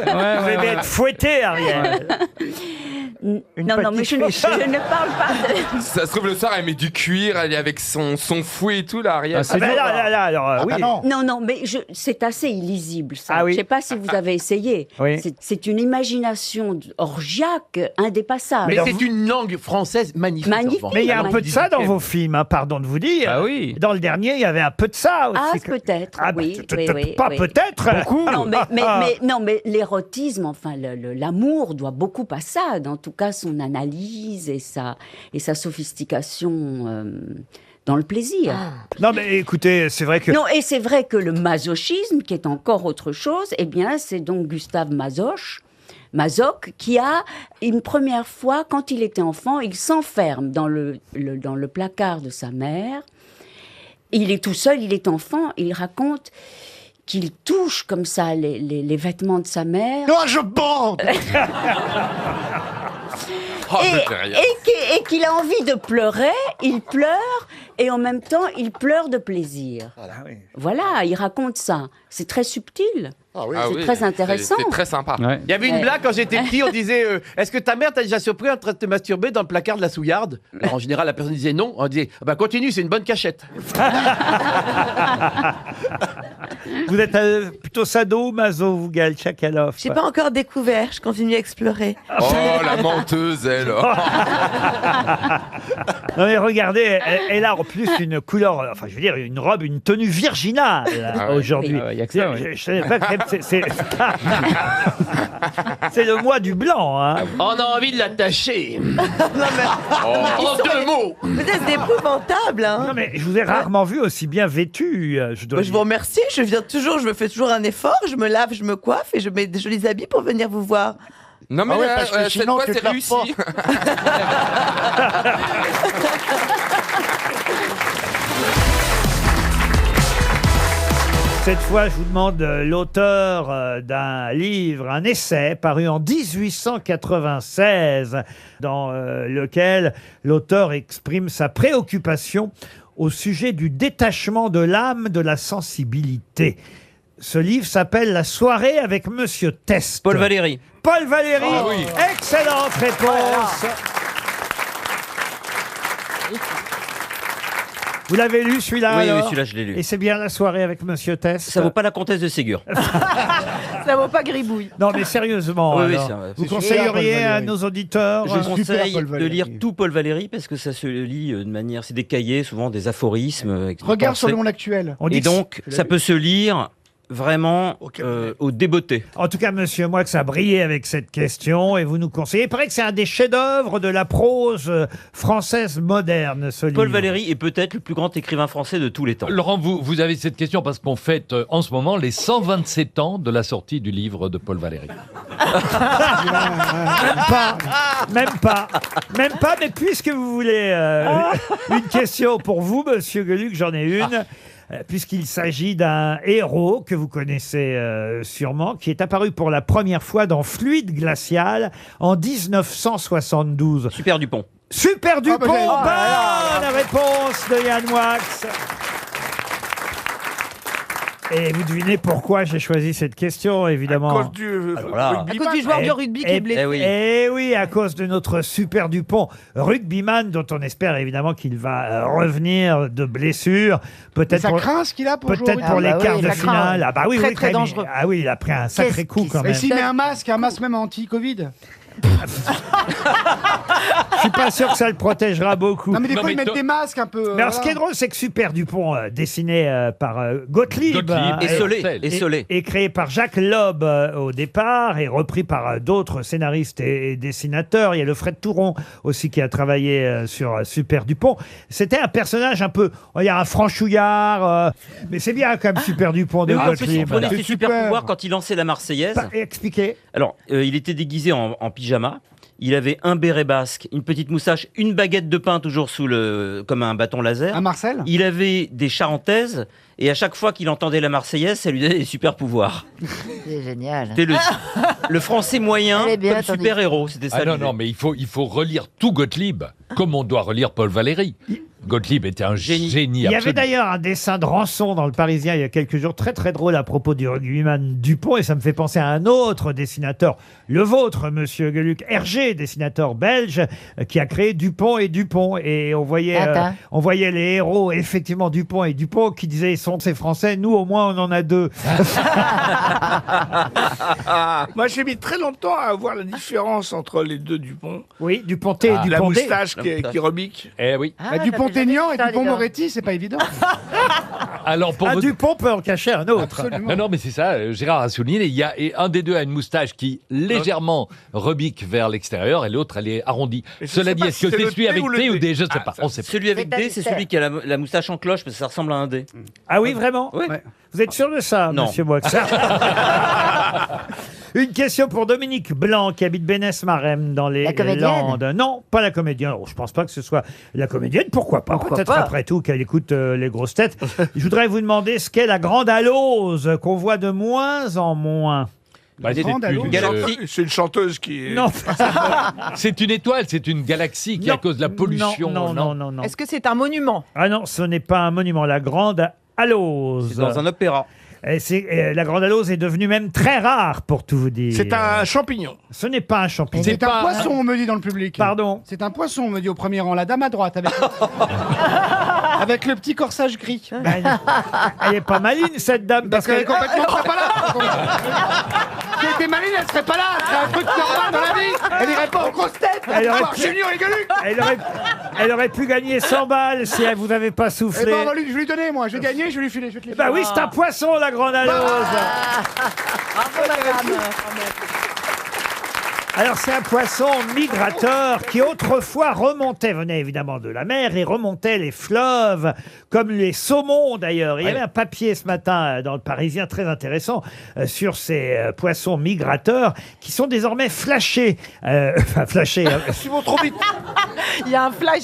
Vous allez être fouetté, Ariel. non, mais je ne parle pas de... Ça se trouve, le soir, elle met du cuir, elle est avec son fouet et tout, là, Ariel. Ah ben là, alors, oui. Non, mais c'est assez illisible, ça. Ah oui. Je ne sais pas si vous avez essayé. Oui. C'est une imagination orgiaque indépassable. Mais c'est une langue française magnifique. Magnifique. Enfant. Mais il y a un peu de ça dans vos films, hein, pardon de vous dire. Ah oui. Dans le dernier, il y avait un peu de ça aussi. Ah, peut-être, Ah, bah, oui, pas oui. peut-être. Beaucoup. Non, mais l'érotisme, enfin, l'amour doit beaucoup à Sade. En tout cas, son analyse et sa sophistication dans le plaisir. Non, mais écoutez, c'est vrai que... Non, et c'est vrai que le masochisme, qui est encore autre chose, eh bien, c'est donc Gustave Mazoch, qui a, une première fois, quand il était enfant, il s'enferme dans le placard de sa mère. Il est tout seul, il est enfant, il raconte qu'il touche comme ça les vêtements de sa mère. Non, je bande. Et qu'il a envie de pleurer, il pleure, et en même temps, il pleure de plaisir. Voilà, il raconte ça. C'est très subtil. C'est très intéressant. C'est très sympa. Il y avait une blague quand j'étais petit, on disait est-ce que ta mère t'a déjà surpris en train de te masturber dans le placard de la souillarde? Alors, en général, la personne disait non. On disait bah continue, c'est une bonne cachette. Vous êtes plutôt sado ou maso, vous, Gaël Tchakaloff? J'ai pas encore découvert, je continue à explorer. Oh, la menteuse, elle. Non mais regardez, elle a en plus une couleur, enfin je veux dire, une robe, une tenue virginale aujourd'hui. Il y a que ça, oui. Je savais pas que c'est c'est le mois du blanc. Hein. On a envie de l'attacher. En 2 mots. Mais c'est épouvantable, hein. Non mais je vous ai rarement vu aussi bien vêtu. Je dois Je vous remercie, je me fais toujours un effort, je me lave, je me coiffe et je mets des jolis habits pour venir vous voir. Non, mais là, parce que cette sinon, fois, tu te c'est laves réussi. Cette fois, je vous demande l'auteur d'un livre, un essai paru en 1896, dans lequel l'auteur exprime sa préoccupation au sujet du détachement de l'âme de la sensibilité. Ce livre s'appelle La soirée avec Monsieur Test. Paul Valéry. Paul Valéry. Ah oui. Excellente réponse. Vous l'avez lu celui-là Oui, oui, alors celui-là, je l'ai lu. Et c'est bien la soirée avec Monsieur Tess. Ça vaut pas la comtesse de Ségur. Ça vaut pas gribouille. Non, mais sérieusement, Oui, oui, alors, c'est vrai. vous C'est conseilleriez super, Paul à nos auditeurs Je conseille de lire tout Paul Valéry parce que ça se lit de manière. C'est des cahiers, souvent des aphorismes. avec des Regarde sur pensées. le monde actuel. Et donc, ça peut se lire vraiment au débeauté. En tout cas, Monsieur Moix a brillé avec cette question et vous nous conseillez. Il paraît que c'est un des chefs-d'œuvre de la prose française moderne, ce Paul livre. Valéry est peut-être le plus grand écrivain français de tous les temps. Laurent, vous avez cette question parce qu'on fête en ce moment les 127 ans de la sortie du livre de Paul Valéry. Même pas, mais puisque vous voulez une question pour vous, Monsieur Gueluc, j'en ai une. Puisqu'il s'agit d'un héros que vous connaissez sûrement, qui est apparu pour la première fois dans Fluide glacial en 1972. Super Dupont. Super Dupont, bonne réponse de Yann Wax. Et vous devinez pourquoi j'ai choisi cette question, évidemment. À cause du À cause du joueur de rugby qui est blessé. Eh oui, à cause de notre Super Dupont, rugbyman, dont on espère évidemment qu'il va revenir de blessure. Peut-être Ça craint ce qu'il a pour jouer peut-être pour les quarts de finale. Ah bah oui, Très, oui, très quand même. dangereux. Ah oui, il a pris un sacré coup quand Et même. s'il met un masque même anti-Covid. Je suis pas sûr que ça le protégera beaucoup. Non mais des fois ils mettent des masques un peu. Mais alors, ce qui est drôle, c'est que Super Dupont, dessiné par Gottlieb, Et Solé. Et Solé. et créé par Jacques Loeb au départ, et repris par d'autres scénaristes et dessinateurs. Il y a le Fred Touron aussi qui a travaillé sur Super Dupont. C'était un personnage un peu, on va dire, un franchouillard, mais c'est bien quand même Super Dupont de En plus, il Gottlieb. prenait ses super pouvoirs quand il lançait la Marseillaise. Expliquez. Alors, il était déguisé en pyjama. Il avait un béret basque, une petite moustache, une baguette de pain toujours comme un bâton laser. Un Marcel. Il avait des charentaises et à chaque fois qu'il entendait la Marseillaise, ça lui donnait des super pouvoirs. C'est génial. C'était le français moyen Elle est bien, comme attendez. super héros. C'était ça. Ah non, l'idée. non, mais il faut relire tout Gottlieb comme on doit relire Paul Valéry. Gottlieb était un génie Il y avait absolu. d'ailleurs un dessin de Rançon dans le Parisien il y a quelques jours, très très drôle à propos du rugbyman Dupont, et ça me fait penser à un autre dessinateur, le vôtre, Monsieur Gueluc, Hergé, dessinateur belge, qui a créé Dupont et Dupont, et on voyait les héros, effectivement Dupont et Dupont, qui disaient c'est français, nous au moins on en a deux. Moi, j'ai mis très longtemps à voir la différence entre les deux Dupont. Oui, Duponté et La Duponté. moustache qui rebique. Eh oui. Dupont-Aignan et Dupont-Moretti, c'est pas évident. Alors pour Un vous- Dupont peut en cacher un autre. Non, non, mais c'est ça, Gérard a souligné, il y a et un des deux a une moustache qui légèrement rebique vers l'extérieur et l'autre elle est arrondie. Et je Cela sais dit, pas est-ce si que c'est c'est le celui T avec ou le T ou D? D? Je ne sais pas, on sait pas. Celui avec D, c'est celui qui a la moustache en cloche parce que ça ressemble à un D. Ah oui, vraiment Oui. Vous êtes sûr de ça, Non. Monsieur Moix? Une question pour Dominique Blanc, qui habite Bénès-Marem dans les La comédienne? Landes. Non, pas la comédienne. Oh, je pense pas que ce soit la comédienne. Pourquoi pas? Pourquoi Peut-être pas après tout qu'elle écoute les grosses têtes. Je voudrais vous demander ce qu'est la grande alose qu'on voit de moins en moins. Bah, c'est Grande une allo- galaxie. C'est une chanteuse qui est... Non. C'est une étoile, c'est une galaxie qui, Non. à cause de la pollution. Non. Est-ce que c'est un monument? Ah non, ce n'est pas un monument. La grande alose. C'est dans un opéra. La grande alose est devenue même très rare, pour tout vous dire. C'est un champignon. Ce n'est pas un champignon. C'est un poisson, on me dit dans le public. Pardon. C'est un poisson, on me dit au premier rang, la dame à droite, avec, avec le petit corsage gris. Elle est pas maline, cette dame. Parce qu'elle est complètement serait pas là. Si elle était maline, elle serait pas là. Elle serait un truc normal dans la vie. Elle irait pas aux grosses têtes. Elle aurait Voir pu- Junior et Gueluc. Elle aurait pu gagner 100 balles si elle vous avait pas Eh soufflé. ben, on va je vais lui donner, moi. Je vais gagner, je vais lui filer. Je vais te les Bah filer. oui, c'est un poisson, la grande alose. Alors c'est un poisson migrateur qui autrefois remontait, venait évidemment de la mer et remontait les fleuves, comme les saumons d'ailleurs. Il y avait un papier ce matin dans le Parisien très intéressant sur ces poissons migrateurs qui sont désormais flashés. Enfin flashés. Ils vont trop vite. Il y a un flash.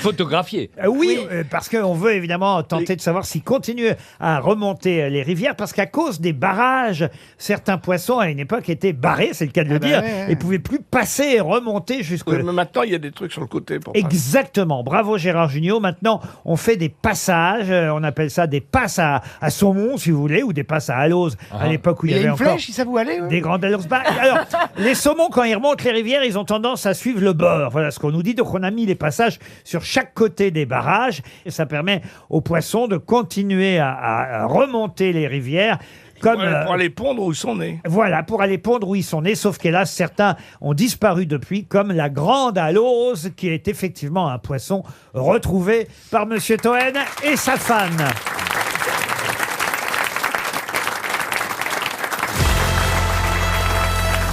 Photographié. Oui, parce qu'on veut évidemment tenter de savoir s'ils continuent à remonter les rivières, parce qu'à cause des barrages, certains poissons à une époque étaient barrés, c'est le cas de le dire, ouais. et pouvait plus passer et remonter jusque. Oui, mais maintenant, il y a des trucs sur le côté pour Exactement. Bravo Gérard Jugnot. Maintenant, on fait des passages. On appelle ça des passes à saumon, si vous voulez, ou des passes à alose. À l'époque où il y avait une encore flèche, il sait où aller. des grandes aloses. Bah, alors, les saumons, quand ils remontent les rivières, ils ont tendance à suivre le bord. Voilà ce qu'on nous dit. Donc, on a mis les passages sur chaque côté des barrages. Et ça permet aux poissons de continuer à remonter les rivières. Comme, pour aller pondre où ils sont nés. Voilà, pour aller pondre où ils sont nés, sauf qu'hélas, certains ont disparu depuis, comme la grande alose, qui est effectivement un poisson retrouvé par Monsieur Toen et sa femme.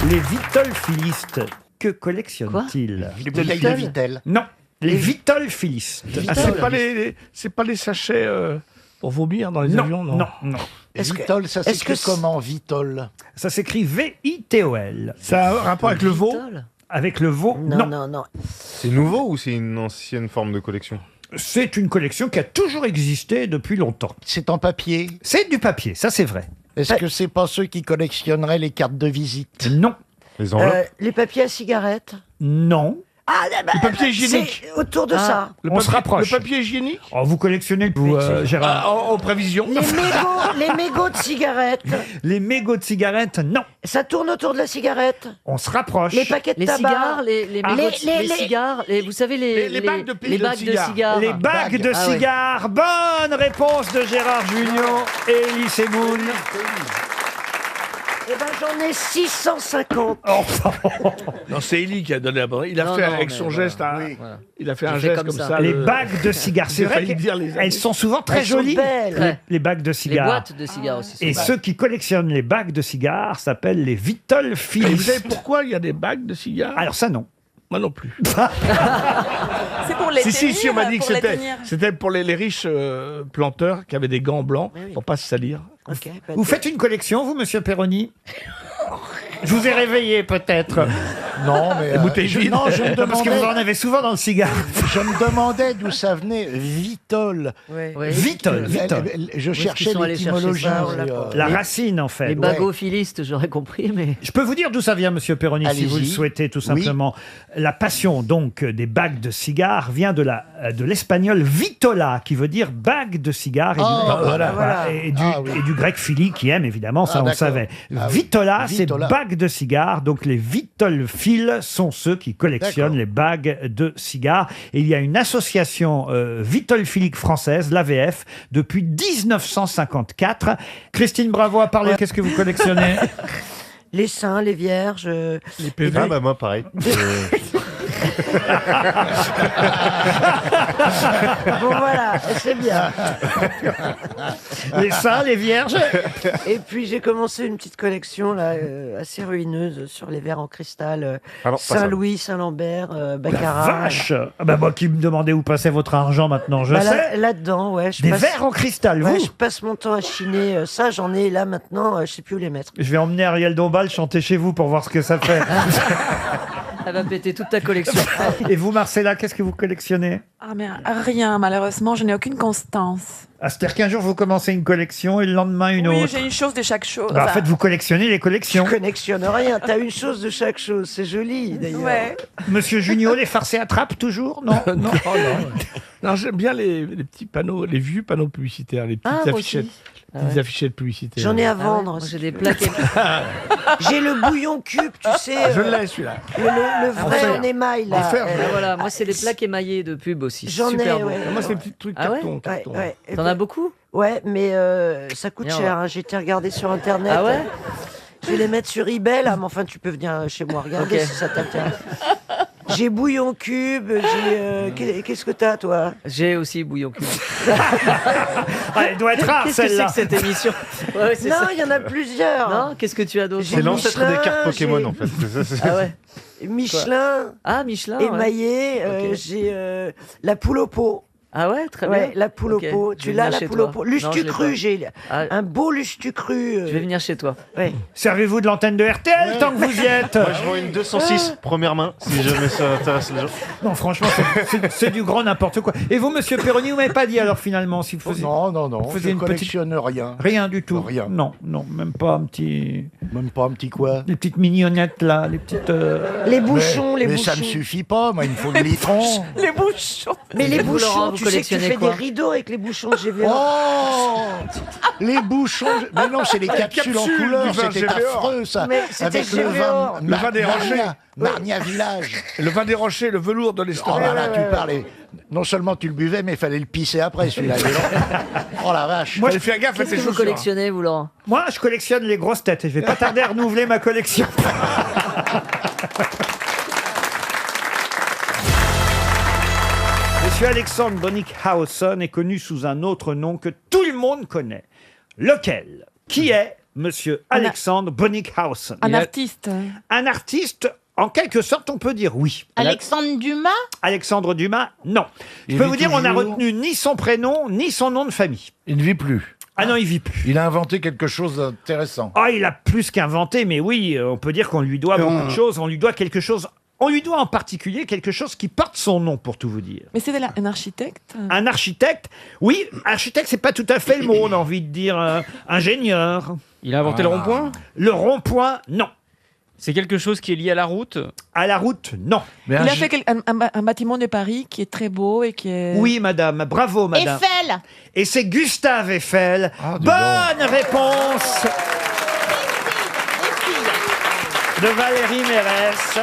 Les vitolphilistes, que collectionnent-ils? Les bouteilles de Vittel. Non, les vitolphilistes. Ah, c'est pas les sachets pour vomir dans les avions, non. Non. Vitol, ça s'écrit comment, Vitol? Ça s'écrit V-I-T-O-L. Ça a un rapport avec le veau? Avec le veau? Non. C'est nouveau ou c'est une ancienne forme de collection? C'est une collection qui a toujours existé depuis longtemps. C'est en papier. C'est du papier, ça c'est vrai. Est-ce que c'est pas ceux qui collectionneraient les cartes de visite? Non. Les enveloppes? Les papiers à cigarettes. Non. Ah, Le papier hygiénique. c'est autour de ça. On se rapproche. Le papier hygiénique? Oh, vous collectionnez le Gérard? En prévision. Les mégots de cigarettes. Les mégots de cigarettes, non. Ça tourne autour de la cigarette. On se rapproche. Les paquets de Les tabac. cigares, les cigares, vous savez, les bagues de les bagues de cigares. Les bagues de Ah ouais. cigares. Bonne réponse de Gérard Jugnot et Elie Semoun. Eh ben, j'en ai 650. Non, c'est Élie qui a donné la bonne. Il a Non, fait non, avec mais son voilà. geste, il a fait J'ai un fait geste comme comme ça. ça. Les bagues de cigares, c'est J'ai vrai failli dire les qu'elles sont souvent très Elles sont jolies. belles. Les bagues de Les cigares. boîtes de cigares aussi. Et sont ceux qui collectionnent les bagues de cigares s'appellent les Et vous savez vitolphilistes. pourquoi il y a des bagues de cigares? Alors ça, non. Moi non plus. C'est pour les Si, on m'a dit que pour les c'était tenir. c'était pour les riches planteurs qui avaient des gants blancs pour pas se salir. Ok, Vous faites une collection, vous, monsieur Perroni? Je vous ai réveillé, peut-être. Non, mais. Les bouteilles vides. Non, je me Parce que vous en demandais. avez souvent dans le cigare. Je me demandais d'où ça venait. Vitol. Vitol. Je cherchais sont allés l'étymologie. chercher ça, La racine, en fait. Les bagophilistes, j'aurais compris, mais... Je peux vous dire d'où ça vient, monsieur Perroni, si Allez-y. vous le souhaitez, tout Oui. simplement. La passion, donc, des bagues de cigares vient de l'espagnol vitola, qui veut dire bague de cigares, et du grec phili, qui aime, évidemment, ça on le d'accord. savait. Ah oui. Vitola, c'est Vitola. bague de cigares, donc les vitolphiles sont ceux qui collectionnent D'accord. les bagues de cigares. Et il y a une association vitolphilique française, l'AVF, depuis 1954. Christine Bravo a parlé, qu'est-ce que vous collectionnez? Les saints, les vierges. Les PV. Ah bah moi pareil. Bon voilà, c'est bien. Les saints, les vierges. Et puis j'ai commencé une petite collection là, assez ruineuse sur les verres en cristal. Alors, pas ça. Saint-Louis, Saint-Lambert, La Baccarat. vache. Ah bah moi qui me demandais où passait votre argent maintenant, je Bah, sais. là-dedans, ouais. Des verres en cristal, Ouais, vous je passe mon temps à chiner. Ça, j'en ai là maintenant, je sais plus où les mettre. Je vais emmener Ariel Dombal chanter chez vous pour voir ce que ça fait. Elle va péter toute ta collection. Et vous, Marcella, qu'est-ce que vous collectionnez? Ah mais rien, malheureusement, je n'ai aucune constance. Ah, c'est-à-dire qu'un jour vous commencez une collection et le lendemain une Oui, autre. j'ai une chose de chaque chose. Bah, en fait, vous collectionnez les collections. Je collectionne rien. T'as une chose de chaque chose. C'est joli d'ailleurs. Ouais. Monsieur Junio, les farcés attrapent toujours? Non. non, non, j'aime bien les petits panneaux, les vieux panneaux publicitaires, les petites Ah, moi affichettes. aussi. Petites affichettes publicitaires. J'en ai à Ah ouais, vendre. moi, j'ai des plaquettes. J'ai le bouillon cube, tu sais. Je l'ai celui-là. Le vrai fer. en émail là. En fer, Ah, voilà, moi c'est des plaques émaillées de pub aussi. J'en ai, Super beau. ouais. Moi, c'est des petits trucs Ah ouais carton. carton. Ouais. T'en as beaucoup? Ouais, mais ça coûte Merde. cher. Hein. J'ai été regarder sur internet. Ah ouais? Je vais les mettre sur eBay là, mais enfin tu peux venir chez moi regarder Ok. si ça t'intéresse. J'ai bouillon cube, qu'est-ce que t'as toi? J'ai aussi bouillon cube. Ah, elle doit être rare, Qu'est-ce que c'est celle-là. que cette émission? Ouais, c'est Non, ça. il y en a plusieurs. Non, qu'est-ce que tu as d'autre? J'ai C'est l'ancêtre Michelin, des cartes Pokémon j'ai- en fait. Ah ouais. Michelin, Ah, Michelin. ouais. émaillé, Ok. j'ai la poule au pot. Ah ouais, très Ouais, bien. la poule Ok, au pot. je Tu vais l'as, venir la chez poule au toi. pot. Non, je Lustu l'ai cru, pas. j'ai un beau lustu cru. Je vais venir chez toi. Ouais. Servez-vous de l'antenne de RTL tant que vous y êtes. Moi, je vends une 206, première main, si jamais ça intéresse les gens. Non, franchement, c'est du grand n'importe quoi. Et vous, monsieur Perroni, vous m'avez pas dit alors finalement si vous faisiez... Non, vous je faisiez une petite... collectionne rien. Rien du tout. Rien. Non, même pas un petit... Même pas un petit quoi. Les petites mignonnettes là, les petites... Les bouchons, les mais bouchons. ça me suffit pas, moi, il me faut le litron. Les bouchons. Mais les Et vous, Laurent, bouchons, vous tu sais que tu collectionnez fais quoi des rideaux avec les bouchons de GVA. Oh Les bouchons. Mais non, c'est les capsules en capsules couleur. du vin C'était GVA. affreux, ça. Mais c'était Avec le vin. GVA. Le vin des rochers. Marnia Village. Le vin des rochers, le velours de Oh l'estomac. là là, tu parlais. Non seulement tu le buvais, mais il fallait le pisser après, celui-là. Oh la vache. Moi, Fallait faire gaffe à Qu'est-ce tes que vous chaussures. collectionnez, vous, Laurent? Moi, je collectionne les grosses têtes et je vais pas tarder à renouveler ma collection. Monsieur Alexandre Bonnickhausen est connu sous un autre nom que tout le monde connaît. Lequel? Qui est Monsieur Alexandre Bonnickhausen? Un artiste. Un artiste, en quelque sorte, on peut dire oui. Alexandre Dumas? Alexandre Dumas, non. Je Il peux vit vous dire, on n'a toujours retenu ni son prénom, ni son nom de famille. Il ne vit plus. Ah non, il vit plus. Il a inventé quelque chose d'intéressant. Ah, il a plus qu'inventé, mais oui, on peut dire qu'on lui doit beaucoup de choses. On lui doit quelque chose. On lui doit en particulier quelque chose qui porte son nom, pour tout vous dire. Mais c'est un architecte. Un architecte, oui, architecte, c'est pas tout à fait le mot, on a envie de dire ingénieur. Il a inventé le rond-point? Le rond-point, non. C'est quelque chose qui est lié à la route? À la route, non. Il a fait un bâtiment de Paris qui est très beau et qui est... Oui, madame, bravo, madame. Eiffel? Et c'est Gustave Eiffel. Bonne réponse de Valérie Mérès.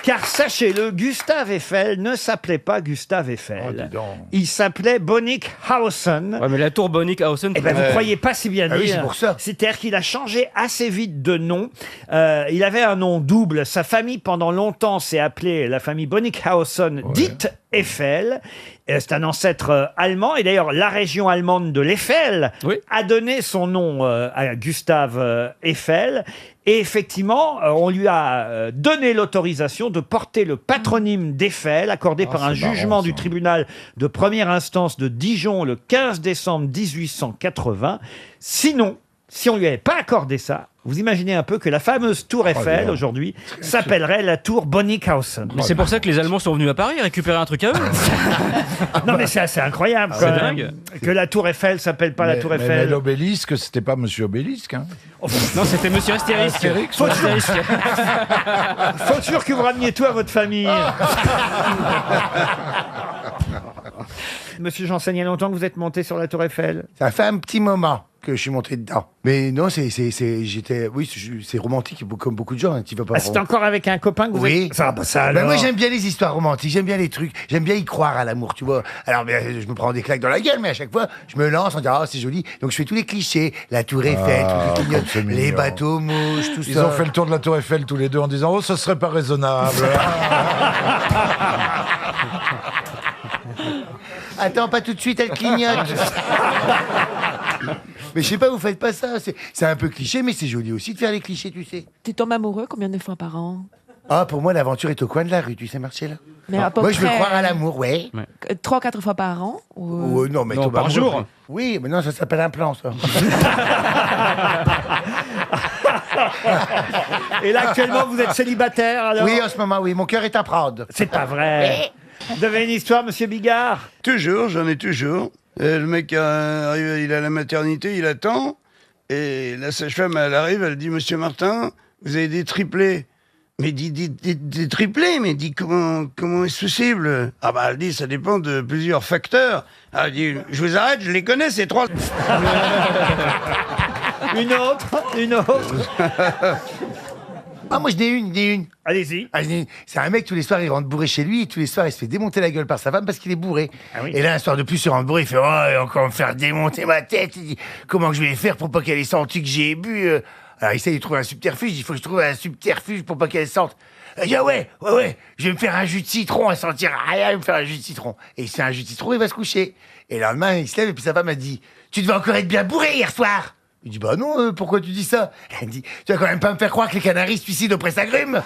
Car sachez-le, Gustave Eiffel ne s'appelait pas Gustave Eiffel. Il s'appelait Bonnickhausen. Ouais, mais la tour Bonnickhausen... Eh ben, vous croyez pas si bien dire. oui, c'est pour ça. C'est-à-dire qu'il a changé assez vite de nom. Il avait un nom double. Sa famille, pendant longtemps, s'est appelée la famille Bonnickhausen, dite Eiffel. C'est un ancêtre allemand. Et d'ailleurs, la région allemande de l'Eiffel a donné son nom à Gustave Eiffel. Et effectivement, on lui a donné l'autorisation de porter le patronyme d'Eiffel, accordé par un jugement du tribunal de première instance de Dijon le 15 décembre 1880. Sinon, si on lui avait pas accordé ça, vous imaginez un peu que la fameuse tour Eiffel, aujourd'hui, s'appellerait la tour Bonnickhausen. Mais c'est pour ça que les Allemands sont venus à Paris récupérer un truc à eux. Non, mais c'est assez incroyable. C'est quand même, dingue. que la tour Eiffel s'appelle pas la tour Mais Eiffel. l'obélisque, c'était pas Monsieur Obélisque. Hein. Non, c'était Monsieur Astérix. Astérix, Faut ouais. toujours, faut toujours que vous rameniez tout à votre famille. Monsieur Janssen, il y a longtemps que vous êtes monté sur la tour Eiffel. Ça fait un petit moment que je suis monté dedans. Mais non, c'est romantique comme beaucoup de gens. Hein, tu vas pas Ah, c'est encore avec un copain que vous Oui. êtes... Ça, bah, ça Ben alors. moi j'aime bien les histoires romantiques, j'aime bien les trucs, j'aime bien y croire à l'amour, tu vois. Alors je me prends des claques dans la gueule, mais à chaque fois je me lance en disant c'est joli. Donc je fais tous les clichés, la tour Eiffel, tout ce qui c'est clignote, les mignon. bateaux mouches, tout Ils ça. ont fait le tour de la tour Eiffel tous les deux en disant oh, ça serait pas raisonnable. Attends, pas tout de suite, elle clignote. Mais je sais pas, vous faites pas ça. C'est un peu cliché, mais c'est joli aussi de faire les clichés, tu sais. Tu tombes amoureux combien de fois par an? Ah, pour moi, l'aventure est au coin de la rue, tu sais, Marcella. Mais à peu Moi, je veux près, croire à l'amour, ouais. 3-4 fois par an ou... Non, mais Non, tombe par amoureux. jour. Oui, mais non, ça s'appelle un plan, ça. Et là, actuellement, vous êtes célibataire, alors? Oui, en ce moment, oui. Mon cœur est à prendre. C'est pas vrai. Vous avez une histoire, monsieur Bigard? Toujours, j'en ai toujours. Le mec arrive, il est à la maternité, il attend. Et la sage-femme, elle arrive, elle dit, Monsieur Martin, vous avez des triplés. Mais dit des triplés, mais dit comment est-ce possible? Ah bah elle dit, ça dépend de plusieurs facteurs. Elle dit, je vous arrête, je les connais, ces trois. Une autre. Ah, moi, je n'ai une. Allez-y. C'est un mec, tous les soirs, il rentre bourré chez lui, et tous les soirs, il se fait démonter la gueule par sa femme parce qu'il est bourré. Et là, un soir de plus, il rentre bourré, il fait, oh, il va encore me faire démonter ma tête. Il dit, comment que je vais faire pour pas qu'elle ait senti que j'ai bu? Alors, il essaie de trouver un subterfuge, il faut que je trouve un subterfuge pour pas qu'elle sente. Il dit, ah ouais, je vais me faire un jus de citron, elle sentira rien, il va me faire un jus de citron. Et il se fait un jus de citron, il va se coucher. Et le lendemain, il se lève, et puis sa femme a dit, tu devais encore être bien bourré hier soir. Il dit, bah non, pourquoi tu dis ça? Elle dit, tu vas quand même pas me faire croire que les canaris se suicident au presse-agrumes.